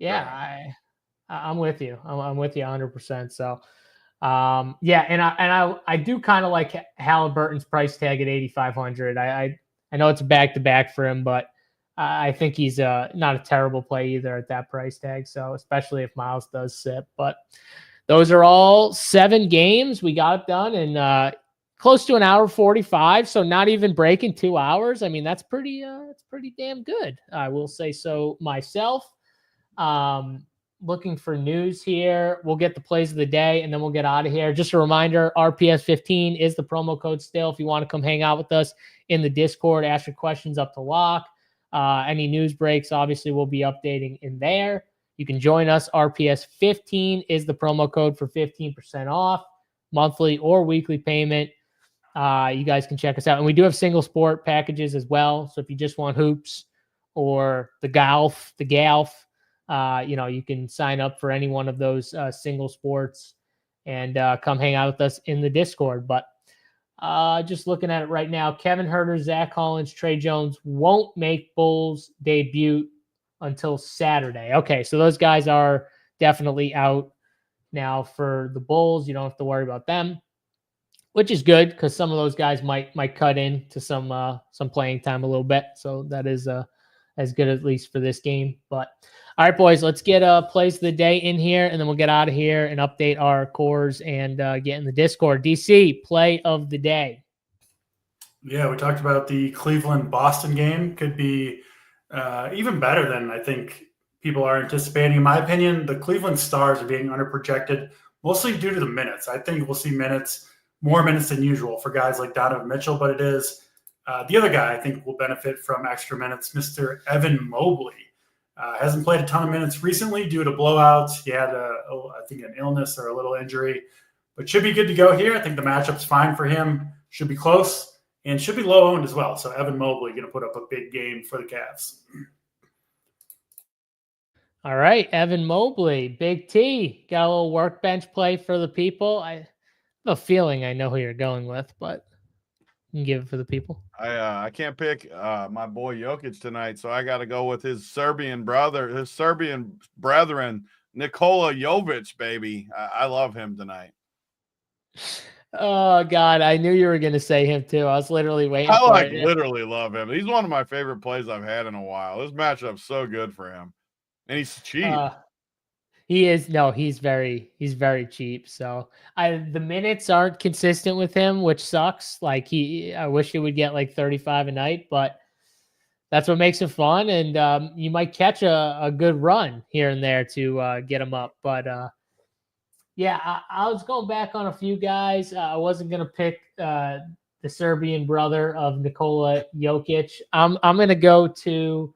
I'm with you. I'm with you 100%. So, and I do kind of like Halliburton's price tag at 8,500. I know it's a back-to-back for him, but I think he's not a terrible play either at that price tag. So, especially if Miles does sit. But those are all 7 games. We got it done in close to an hour 45. So not even breaking 2 hours. I mean, that's pretty damn good. I will say so myself. Looking for news here. We'll get the plays of the day and then we'll get out of here. Just a reminder, RPS15 is the promo code still. If you want to come hang out with us in the Discord, ask your questions up to lock. Any news breaks, obviously, we'll be updating in there. You can join us. RPS15 is the promo code for 15% off monthly or weekly payment. You guys can check us out. And we do have single sport packages as well. So if you just want hoops or the golf, you can sign up for any one of those single sports and come hang out with us in the Discord. But Just looking at it right now, Kevin Huerter, Zach Collins, Trey Jones won't make Bulls debut until Saturday. Okay, so those guys are definitely out now for the Bulls. You don't have to worry about them, which is good because some of those guys might cut in to some playing time a little bit. So that is as good, at least for this game. But all right, boys, let's get plays of the day in here, and then we'll get out of here and update our cores and get in the Discord. DC, play of the day. Yeah, we talked about the Cleveland-Boston game. Could be even better than I think people are anticipating. In my opinion, the Cleveland Stars are being underprojected, mostly due to the minutes. I think we'll see more minutes than usual for guys like Donovan Mitchell, but it is the other guy I think will benefit from extra minutes, Mr. Evan Mobley. Hasn't played a ton of minutes recently due to blowouts. He had, I think, an illness or a little injury, but should be good to go here. I think the matchup's fine for him. Should be close and should be low owned as well. So Evan Mobley going to put up a big game for the Cavs. All right, Evan Mobley, Big T, got a little workbench play for the people. I have a feeling I know who you're going with, but you can give it for the people. I can't pick my boy Jokic tonight, so I got to go with his Serbian brethren, Nikola Jovic, baby. I love him tonight. Oh God, I knew you were going to say him too. I was literally waiting. I literally love him. He's one of my favorite plays I've had in a while. This matchup's so good for him, and he's cheap. He is. No, he's very cheap. So the minutes aren't consistent with him, which sucks. Like I wish he would get like 35 a night, but that's what makes it fun. And you might catch a good run here and there to get him up. But yeah, I was going back on a few guys. I wasn't going to pick the Serbian brother of Nikola Jokic. I'm going to go to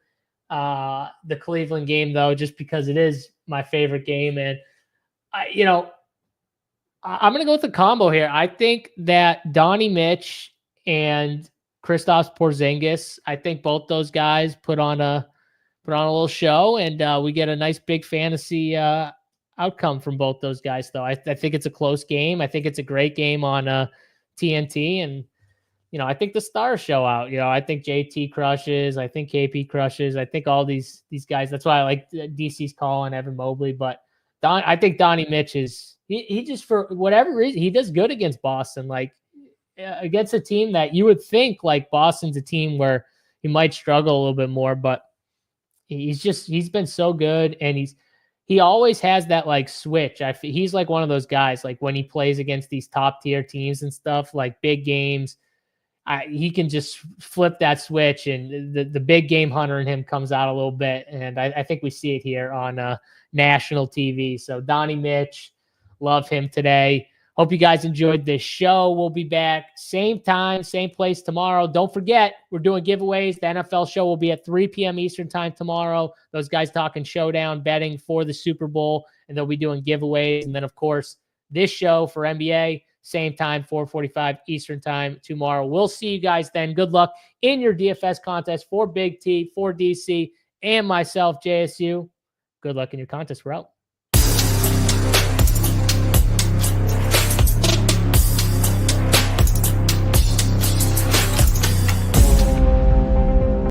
the Cleveland game though, just because it is my favorite game. And I'm going to go with the combo here. I think that Donnie Mitch and Kristaps Porzingis, I think both those guys put on a little show, and we get a nice big fantasy outcome from both those guys though. I think it's a close game. I think it's a great game on TNT, and I think the stars show out. I think JT crushes. I think KP crushes. I think all these guys. That's why I like DC's call on Evan Mobley. But I think Donnie Mitch is he just, for whatever reason, he does good against Boston. Like against a team that you would think like Boston's a team where he might struggle a little bit more, but he's been so good, and he always has that like switch. He's like one of those guys, like when he plays against these top tier teams and stuff, like big games. He can just flip that switch, and the big game hunter in him comes out a little bit. And I think we see it here on national TV. So Donnie Mitch, love him today. Hope you guys enjoyed this show. We'll be back same time, same place tomorrow. Don't forget, we're doing giveaways. The NFL show will be at 3 p.m. Eastern time tomorrow. Those guys talking showdown betting for the Super Bowl, and they'll be doing giveaways. And then, of course, this show for NBA, same time, 4:45 Eastern time tomorrow. We'll see you guys then. Good luck in your DFS contest for Big T, for DC, and myself, JSU. Good luck in your contest. We're out.